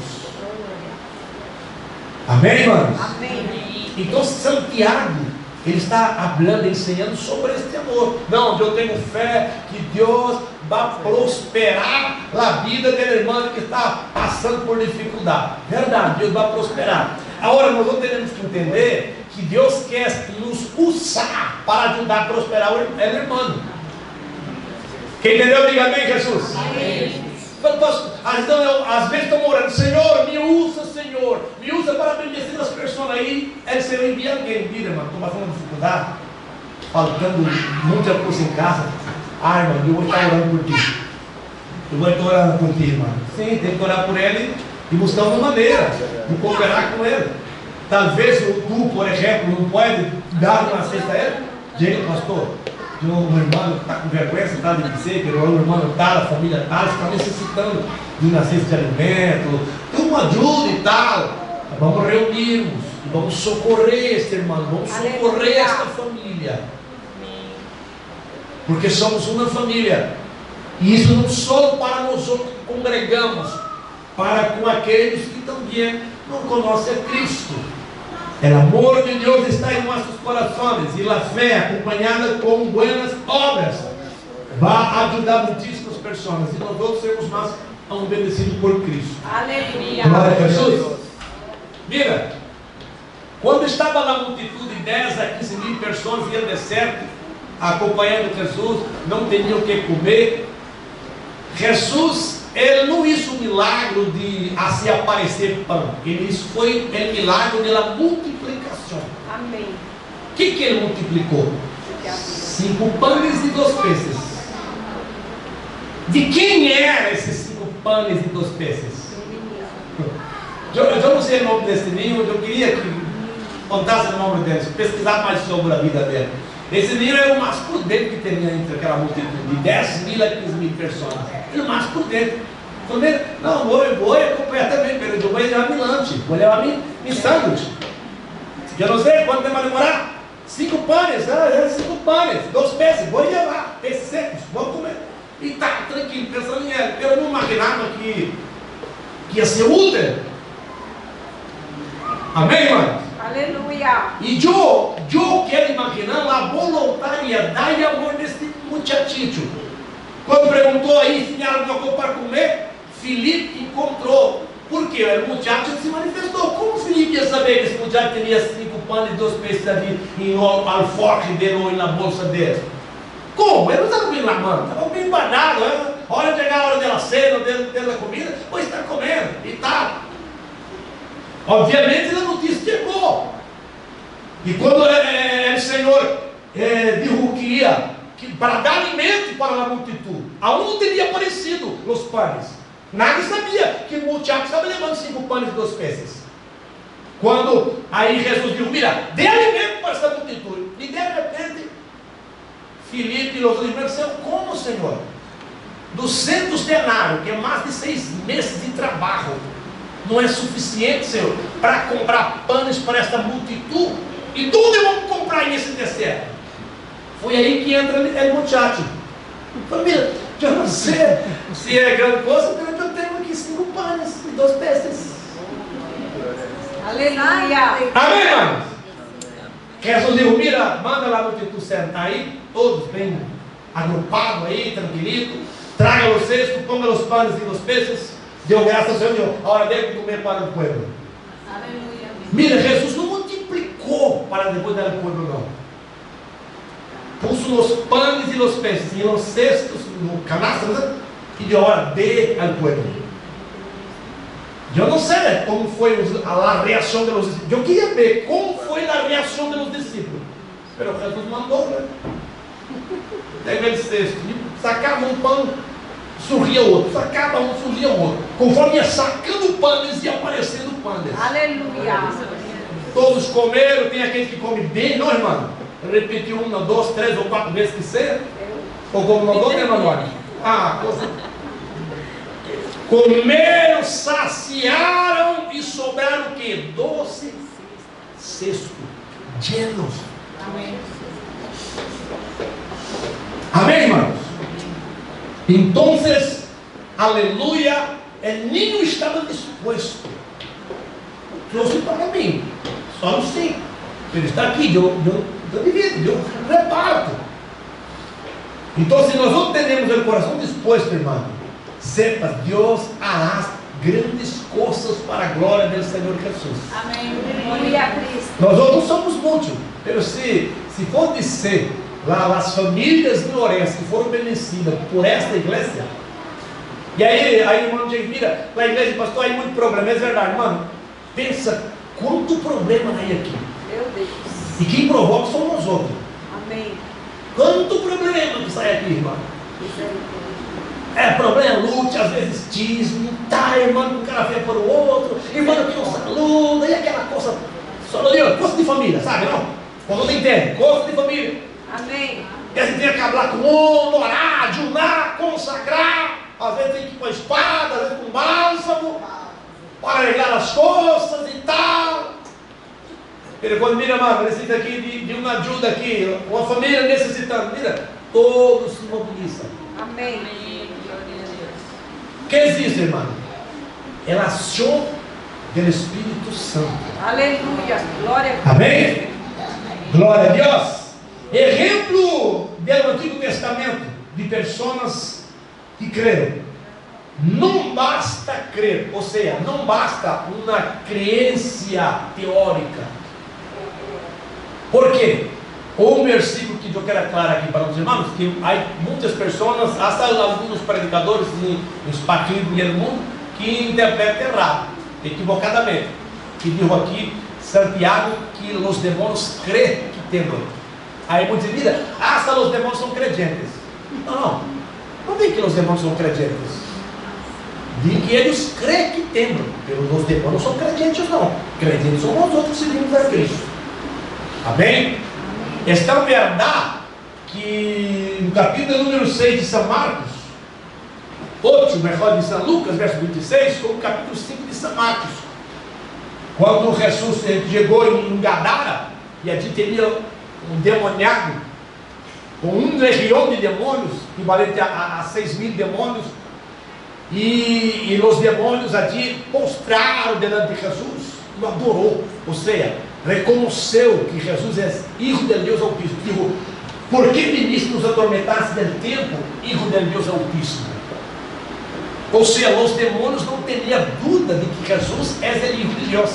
Amém, irmãos? Amém. Então Santiago, ele está falando, ensinando sobre este amor. Não, eu tenho fé que Deus vai prosperar a vida do irmão que está passando por dificuldade. Verdade, Deus vai prosperar. Agora nós não temos que entender que Deus quer nos usar para ajudar a prosperar o irmão. Quem entendeu, diga amém, Jesus. Amém. Então, às vezes estamos orando, Senhor, me usa para bendecir as pessoas aí. Aí o Senhor envia alguém, mira, irmão, estou passando dificuldade, faltando muita coisa em casa. Irmão, eu vou estar orando por ti. Eu vou estar orando por ti, irmão. Sim, tem que orar por ele e buscar uma maneira de cooperar com ele. Talvez tu, por exemplo, não pode dar uma cesta a ele. Diga, pastor, um irmão está com vergonha, está de dizer, o irmão tal, a família tal, está necessitando de uma cesta de alimento, tem uma ajuda e tal. Vamos reunirmos e vamos socorrer este irmão, vamos socorrer esta família. Porque somos uma família. E isso não só para nós outros que congregamos, para com aqueles que também não conhecem a Cristo. O amor de Deus está em nossos corações e a fé acompanhada com buenas obras vai ajudar muitíssimas pessoas e nós vamos sermos mais han obedecido por Cristo. Aleluia. Glória a Jesus. Mira, quando estava na multitude 10 a 15 mil pessoas no deserto, acompanhando Jesus, não tinham o que comer. Jesus, ele não hizo o milagre de assim aparecer pão. Ele foi o milagre da multiplicação. Amém. O que ele multiplicou? 5 pães e 2 peces. De quem eram esses 5 pães e 2 peces? Eu não sei o nome desse menino, eu queria que contasse o nome dele, pesquisar mais sobre a vida dele. Esse menino era o mais prudente que tinha entre aquela multidão, de 10 mil a 15 mil pessoas. Ele era o mais prudente. Falei, não, vou acompanhar também, pero eu vou levar mi lanche, vou levar mi sándwich. Eu não sei quanto tempo vai demorar. 5 pães, 5 pães, 2 peces, vou levar, peces secos, vou comer. E tá tranquilo, pensando em ele. Eu não imaginava que ia ser útil. Amém, irmão? Aleluia. E eu quero imaginar a voluntariedade e amor desse muchachito. Quando perguntou aí se tinha alguma coisa para comer, Filipe encontrou. Por quê? O muchacho se manifestou. Como Filipe ia saber que esse muchacho tinha 5 pães e 2 peces ali no alforje dele ou na bolsa dele? Como? Ele não estava comendo na mão, estava bem embanado. A hora de chegar a hora dela cena, dela da comida, pois está comendo e tal. Obviamente a notícia chegou. E quando o Senhor dijo que ia para dar alimento para a multidão, aonde teria aparecido os pães? Nadie sabia que o muchacho estava levando 5 pães e 2 peces. Quando aí Jesus disse, mira, dê alimento para essa multidão. E de repente, Filipe e os outros disseram, como, Senhor? 200 denários, que é mais de 6 meses de trabalho, não é suficiente, Senhor, para comprar pães para esta multidão? E onde vamos comprar nesse deserto? Foi aí que entra o muchacho. Família, eu não sei se é grande coisa, mas eu tenho aqui 5 pães e 2 peces. Aleluia. Amém, irmãos? Jesus disse, mira, manda lá a multidão sentar aí, todos bem agrupados aí, tranquilito. Traga os cestos, ponga os pães e os peces. Deu graças ao Senhor, a hora dele comer para o povo. Aleluia. Mira, Jesus não multiplicou para depois dar ao povo, não. Puso os pães e os peces, e os cestos, no canastro, né? E de hora dê ao povo. Eu não sei como foi a reação dos discípulos. Eu queria ver como foi a reação dos discípulos. Mas Jesus mandou, né? Pega esse cesto, sacava um pão, surgia outro, sacava um, surgia outro. Conforme ia sacando pães e aparecendo pães. Aleluia. Todos comeram, tem aqueles que comem bem, não, irmão? Repetiu 1, 2, 3 ou 4 vezes que seja. Ou como mandou, né, Manuel? Comeram, saciaram e sobraram o quê? 12 cestos llenos. Amém. Amém, irmãos? Então, aleluia, o ninho estava disposto. Trouxe para mim. Só não sei. Ele está aqui, eu divido, eu reparto. Então, se nós não temos o coração disposto, irmão, sepa, Deus hará grandes coisas para a glória do Senhor Jesus. Amém. Glória a Cristo. Nós não somos muitos, mas se for dizer lá as famílias de Lourenço que foram beneficiadas por esta igreja, e aí irmão Jair, mira, a igreja pastor, aí muito problema, é verdade, mano. Pensa quanto problema aí aqui. Meu Deus. E quem provoca somos nós outros. Amém. Quanto problema que sai aqui, irmão. Problema, lute, às vezes tismo, tá, irmão, um cara feio para o outro, irmão que não saluda, e aquela coisa, coisa de família, sabe, não? Quando não entende, coisa de família. Amém. E a gente tem que acabar com um, orar, jurar, consagrar, às vezes tem que ir com a espada, às vezes com bálsamo, para arreglar as coisas e tal. Ele quando mira, mano, necessita aqui de uma ajuda aqui, uma família necessitando, mira, todos se mobilizam. Amém. O que existe, irmão? É a ação do Espírito Santo. Aleluia. Glória a Deus. Amém? Glória a Deus. Exemplo do Antigo Testamento de pessoas que creram. Não basta crer, ou seja, não basta uma crença teórica. Por quê? Um versículo que eu quero aclarar aqui para os irmãos, que há muitas pessoas, hasta alguns predicadores nos partidos do mundo, que interpretam errado, equivocadamente, que diz aqui Santiago que os demônios creem que temblam. Aí muitos dizem, hasta os demônios são crentes. Não diz que os demônios são crentes. Diz que eles creem que temblam, porque os demônios são crentes não. Crentes são nós outros seguimos a Cristo. Amém? É tão verdade que no capítulo número 6 de São Marcos, 8, melhor de São Lucas, verso 26, com o capítulo 5 de São Marcos, quando Jesus chegou em Gadara, e ali teria um demoniado, com um legião de demônios, equivalente a 6.000 demônios, e os demônios ali postraram diante de Jesus, o adorou, ou seja, reconheceu que Jesus é Hijo de Deus Altíssimo. Digo, por que viniste nos atormentaste del tempo, Hijo de Deus Altíssimo? Ou seja, os demônios não teriam dúvida de que Jesus é o Hijo de Deus,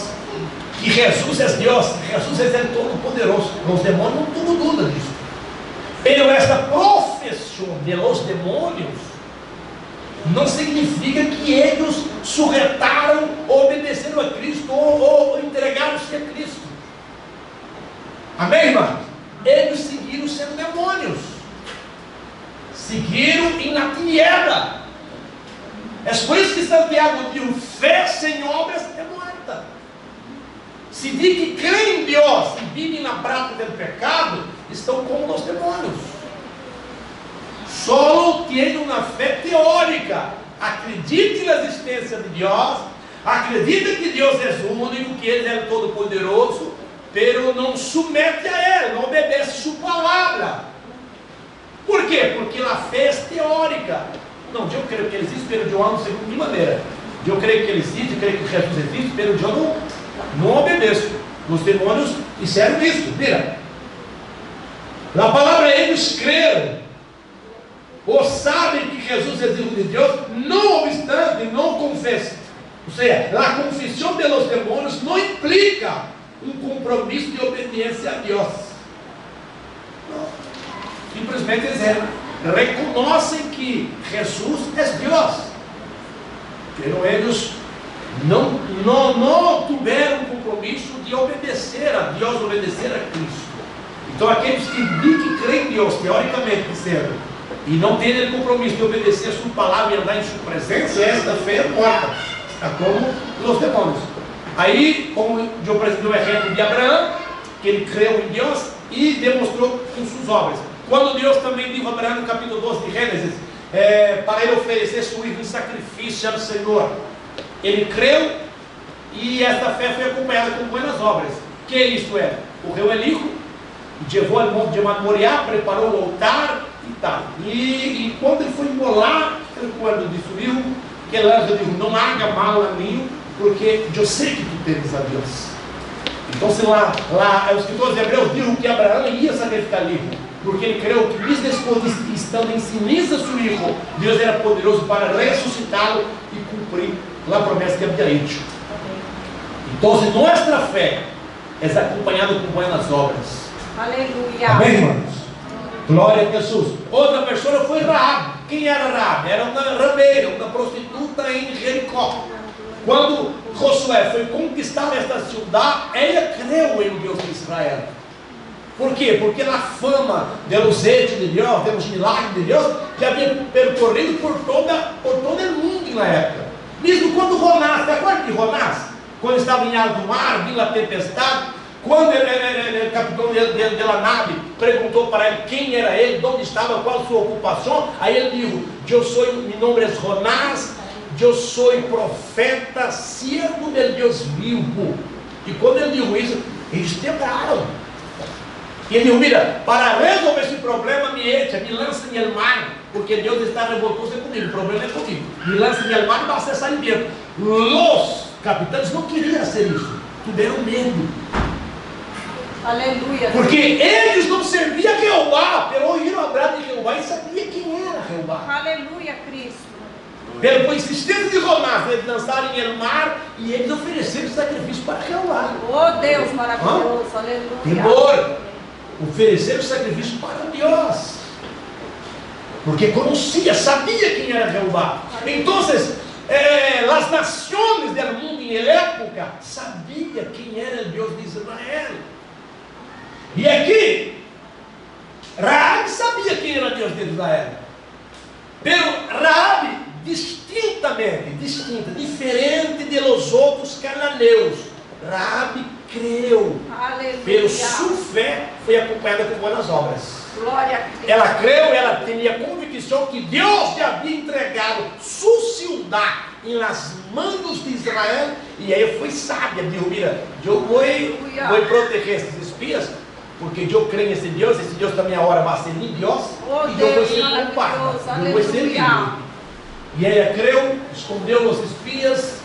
que Jesus é Deus, que Jesus é o Todo-Poderoso. Os demônios não têm dúvida disso. Pero esta profissão de los demônios não significa que eles sujeitaram, obedeceram a Cristo ou entregaram-se a Cristo. Amém, irmãos? Eles seguiram sendo demônios, seguiram na tiniebla. É por isso que Santiago diz: fé sem obras é morta. Se diz que creem em Deus e vivem na prática do pecado, estão como os demônios. Só têm uma fé teórica, acredita na existência de Deus, acredita que Deus é o único, que Ele é o Todo-Poderoso, pero não submete a Ele, não obedece sua palavra. Por quê? Porque a fé é teórica. Não, eu creio que Ele existe, pero eu ando segundo minha maneira. Eu creio que Ele existe, eu creio que Jesus existe, pero eu não obedeço. Os demônios disseram isso, mira. Na palavra eles creram, ou sabem que Jesus é Filho de Deus, não obstante, não confessam. Ou seja, a confissão pelos demônios não implica um compromisso de obediência a Deus. Não. Simplesmente eles reconhecem que Jesus é Deus. Pero eles não tiveram compromisso de obedecer a Deus, obedecer a Cristo. Então aqueles que dizem que creem em Deus, teoricamente disseram, e não têm compromisso de obedecer a sua palavra e andar em sua presença, esta fé é morta. Está como os demônios. Aí, como eu apresentei o exemplo de Abraão, que ele creu em Deus e demonstrou com suas obras. Quando Deus também disse a Abraão no capítulo 12 de Gênesis, para ele oferecer seu filho em sacrifício ao Senhor, ele creu e esta fé foi acompanhada com boas obras. Que isto é? Correu Elico, levou ao monte de Moriá, preparou o altar e tal. E quando ele foi imolar, quando disse o livro, que anjo disse: não haga mal a mim, porque eu sei que tu temes a Deus. Então, se lá os escritores de Hebreus dizem que Abraão ia sacrificar livro, porque ele creu que mesmo depois de estando em ceniza seu filho, Deus era poderoso para ressuscitá-lo e cumprir a promessa que havia hecho. Então, nossa fé é acompanhada com boas obras. Aleluia. Amém, irmãos? Glória a Jesus. Outra pessoa foi Raab. Quem era Raab? Era uma rabeira, uma prostituta em Jericó. Quando Josué foi conquistar esta cidade, ela creu em Deus de Israel. Por quê? Porque a fama dos hechos de Deus, dos milagres de Deus, já havia percorrido por todo o mundo na época. Mesmo quando Jonás, você acorda de Jonás? Quando estava em alto mar, vindo a tempestade, quando o capitão de la nave perguntou para ele quem era ele, onde estava, qual a sua ocupação, aí ele disse: meu nome é Jonás, eu sou profeta, servo de Deus vivo. E quando ele disse isso, eles temblaram. E ele disse: mira, para resolver esse problema, me lança no mar, porque Deus está revoltoso comigo, o problema é comigo. Me lança no mar e vai acessar em dentro. Os capitães não queriam hacer isso, tiveram medo. Aleluia. Porque eles não serviam a Jeová, pelo ouviram a brada de Jeová e sabia quem era Jeová. Aleluia, Cristo. Pela insistência de Jonás, eles lançaram em el mar e eles ofereceram sacrifício para Jeová. Oh Deus maravilhoso, aleluia. Temor, ofereceram sacrifício para Deus, porque conhecia, sabia quem era Jeová. Então, as nações do mundo em época sabia quem era o Deus de Israel. E aqui, Raabe sabia quem era o Deus de Israel. Pero Raabe, distinta, diferente de los outros cananeus, Raabe creu. Aleluia. Pero sua fé foi acompanhada com boas obras. Glória a Deus. Ela creu, ela tinha convicção que Deus lhe havia entregado sua cidade em las manos de Israel, e aí foi sábia, dijo: mira, eu vou proteger esses espias, porque eu creio nesse Deus também agora vai ser mi Deus, e eu vou ser poupado, eu vou ser livre. E ela creu, escondeu os espias,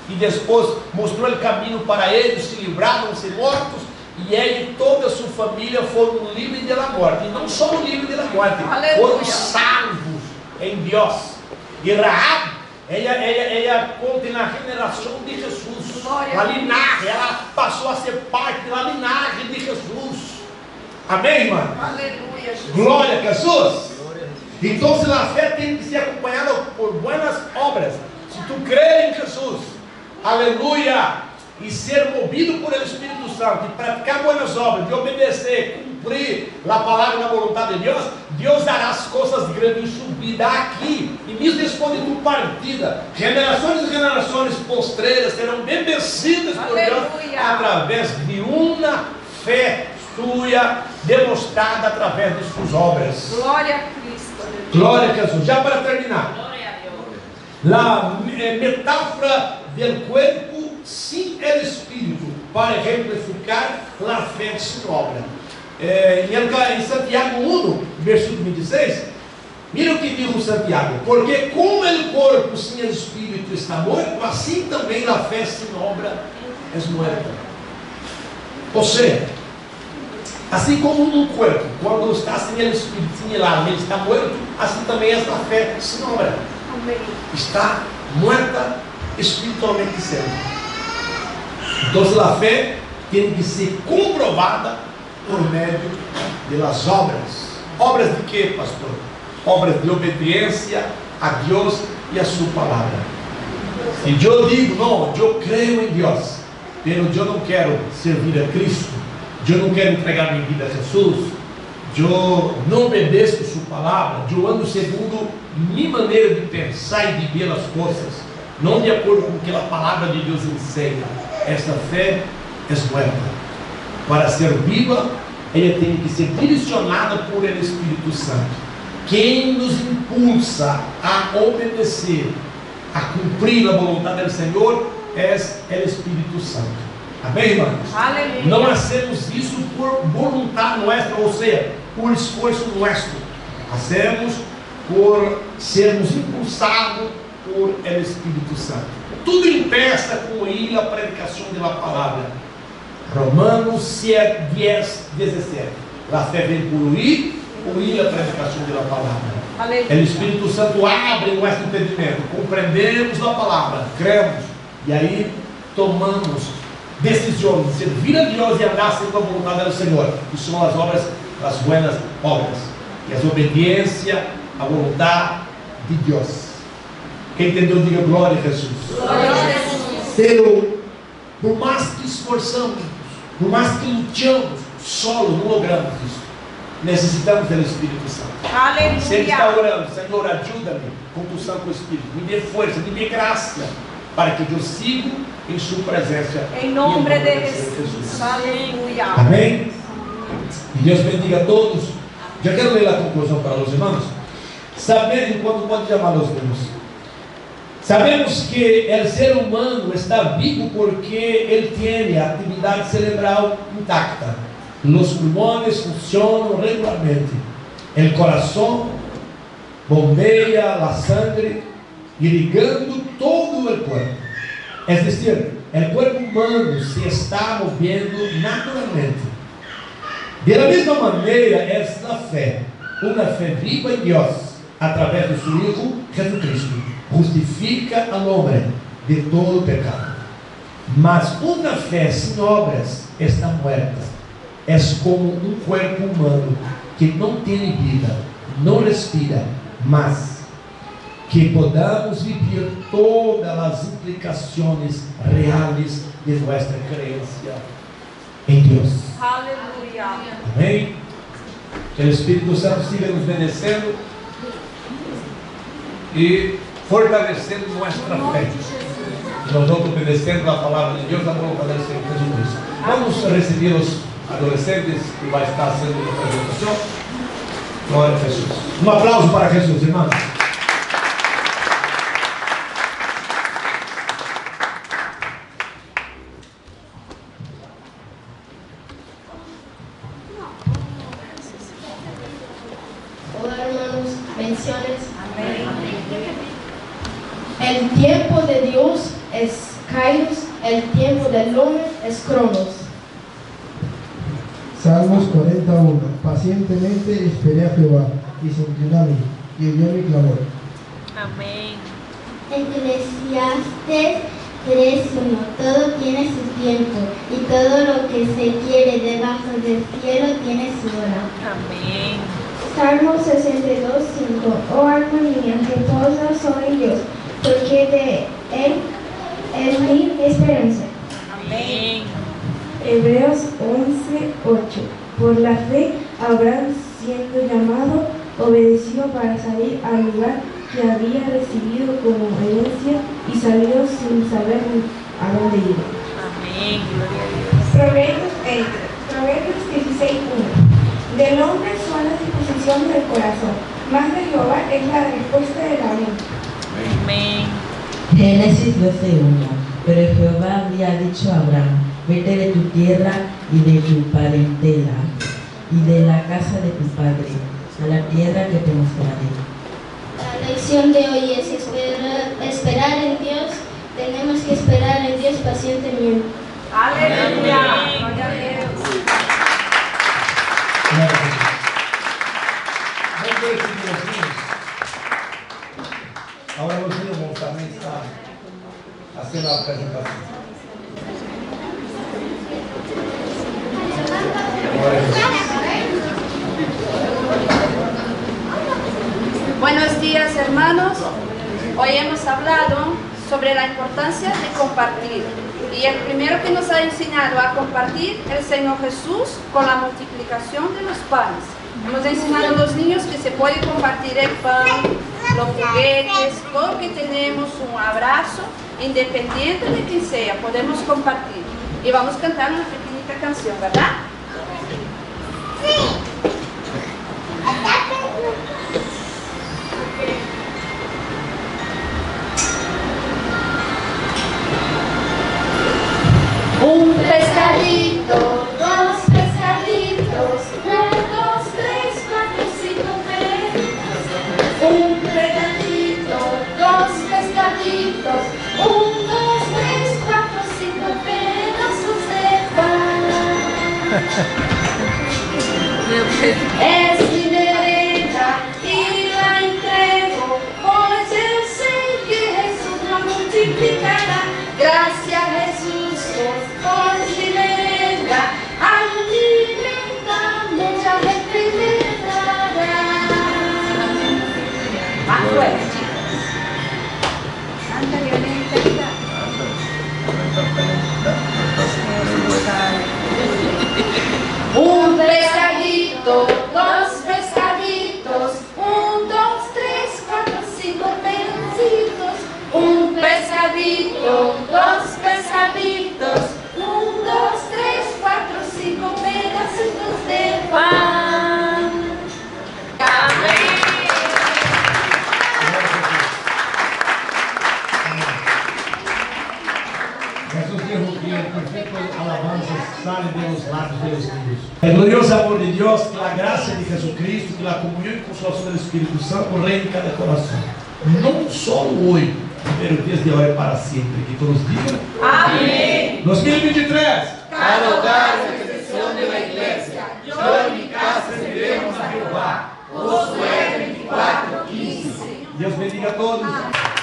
e depois mostrou o caminho para eles, se livraram, se mortos, e ela e toda a sua família foram livres da morte. E não só livres da morte, foram salvos em Deus. E Raabe, ela conta na geração de Jesus, a linhagem, ela passou a ser parte da linhagem de Jesus. Amém, irmão? Aleluia, Jesus. Glória a Jesus. Então, a fé tem que ser acompanhada por boas obras. Se tu crê em Jesus, aleluia, e ser movido por el Espírito Santo, e praticar boas obras, de obedecer, cumprir a palavra e a vontade de Deus, Deus dará as coisas grandes em sua vida aqui, e mesmo depois de tua partida, gerações e gerações postreiras serão bendecidas por Deus, através de uma fé sua, demonstrada através de suas obras. Glória a Cristo. Glória a Jesus. Já para terminar, a metáfora do corpo sem o espírito, para exemplificar a fé sem obra. Em Santiago 1, versículo 26, mira o que diz Santiago: porque como o corpo sem o espírito está morto, assim também a fé sem obra é morta. Ou seja, assim como um corpo, quando está sem o espírito, sem el alma, ele está morto, assim também esta fé sem obra. Amém. Está morta espiritualmente sendo. Então, a fé tem que ser comprovada por meio das obras. Obras de quê, pastor? Obras de obediência a Deus e a sua palavra. E eu digo: não, eu creio em Deus, mas eu não quero servir a Cristo, eu não quero entregar minha vida a Jesus, eu não obedeço a sua palavra, eu ando segundo minha maneira de pensar e de ver as coisas, não de acordo com o que a palavra de Deus ensina. Esta fé é morta. Para ser viva, ela tem que ser direcionada por el Espírito Santo. Quem nos impulsa a obedecer, a cumprir a vontade do Senhor, é o Espírito Santo. Amém, irmãos? Aleluia. Não hacemos isso por vontade nossa, ou seja, por esforço nosso. Hacemos por sermos impulsados por el Espírito Santo. Tudo empieza com ele a predicação da palavra. Romanos 7, 10, 17. A fé vem por ele a predicação da palavra. O Espírito Santo abre nosso entendimento, compreendemos a palavra, cremos, e aí tomamos decisões de servir a Deus e andar segundo a vontade do Senhor, que são as obras, as buenas obras, e as obediências à vontade de Deus. Quem entendeu, diga glória a Jesus. Glória a Jesus. Pero, por mais que esforçamos, por mais que lutamos, solo não logramos isso. Necessitamos do Espírito Santo. Aleluia. Você está orando: Senhor, ajuda-me, compulsão com o Espírito, me dê força, me dê graça, para que eu siga em sua presença. Em nome de Jesus. Aleluia. Amém? E Deus bendiga a todos. Já quero ler a conclusão para os irmãos. Sabendo, enquanto pode chamar os irmãos, sabemos que o ser humano está vivo porque ele tem a atividade cerebral intacta. Os pulmões funcionam regularmente. O coração bombeia a sangre, irrigando todo o corpo. É decir, o corpo humano se está movendo naturalmente. De la mesma maneira, esta fé, uma fé viva em Deus, através de seu Hijo, Jesucristo justifica al hombre de todo pecado. Mas una fe sin obras está muerta. Es como un cuerpo humano que no tiene vida, no respira, mas que podamos vivir todas las implicaciones reales de nuestra creencia en Dios. Aleluia. Amém? Que o Espírito Santo siga nos bendecendo e fortalecendo nossa fé. Nós vamos obedecendo a palavra de Deus, vamos fazer isso em Jesus Cristo. Vamos receber os adolescentes que vai estar sendo a apresentação. Glória a Jesus. Um aplauso para Jesus, irmãos. Hola hermanos, bendiciones. El tiempo de Dios es Kairos, el tiempo del hombre es Cronos. Salmos 41. Pacientemente esperé a Jehová, y se inclinó a mí, y oyó mi clamor. Amén. Eclesiastes 3:1. Todo tiene su tiempo, y todo lo que se quiere debajo del cielo tiene su hora. Amén. Salmo 62:5. Oh alma mía, reposa solo en Dios, porque de Él es mi esperanza. Amén. Hebreos 11:8. Por la fe, Abraham, siendo llamado, obedeció para salir al lugar que había recibido como herencia y salió sin saber a dónde iba. Amén. Gloria a Dios. Proverbios 16:1. Del hombre son las disposiciones del corazón, más de Jehová es la respuesta de la mente. Amén. Génesis 12:1. Pero Jehová había dicho a Abraham: vete de tu tierra y de tu parentela y de la casa de tu padre a la tierra que te mostraré. La lección de hoy es esperar en Dios. Tenemos que esperar en Dios pacientemente. Aleluia. Glória a Deus. Glória a Jesus. Vamos ver esses minutinhos. Agora os irmãos também estão fazendo a apresentação. Glória a Jesus. Buenos días, hermanos. Hoy hemos hablado sobre la importancia de compartir. Y el primero que nos ha enseñado a compartir es el Señor Jesús con la multiplicación de los panes. Hemos enseñado a los niños que se puede compartir el pan, los juguetes, todo lo que tenemos, un abrazo, independiente de quien sea, podemos compartir. Y vamos a cantar una pequeñita canción, ¿verdad? Sí. Un pescadito, dos pescaditos, 1, 2, 3, 4, 5 peces. Un pescadito, dos pescaditos, 1, 2, 3, 4, 5 pedazos de pan. Es mi merenda y la entrego, pues yo sé que Jesús la multiplicará. Gracias Jesús por mi merenda, alimenta mucha gente me dará. Más fuerte, chicos. Canta que me Un pescadito, dos pescaditos, 1, 2, 3, 4, 5 pedacitos. Un pescadito, dos pescaditos, 1, 2, 3, 4, 5 pedacitos de pan. Amén. Jesús dijo que el perfecto alabanza sale de los labios de los niños. El glorioso amor de Dios, que la gracia de Jesucristo, que la comunión y consolación del Espíritu Santo reine en cada corazón. No solo hoy, pero desde ahora para siempre. Que todos digan Amém. 2023. Cada hogar es expresión de la iglesia. Yo en mi casa serviremos a Jehová. Josué 24:15. Dios bendiga a todos.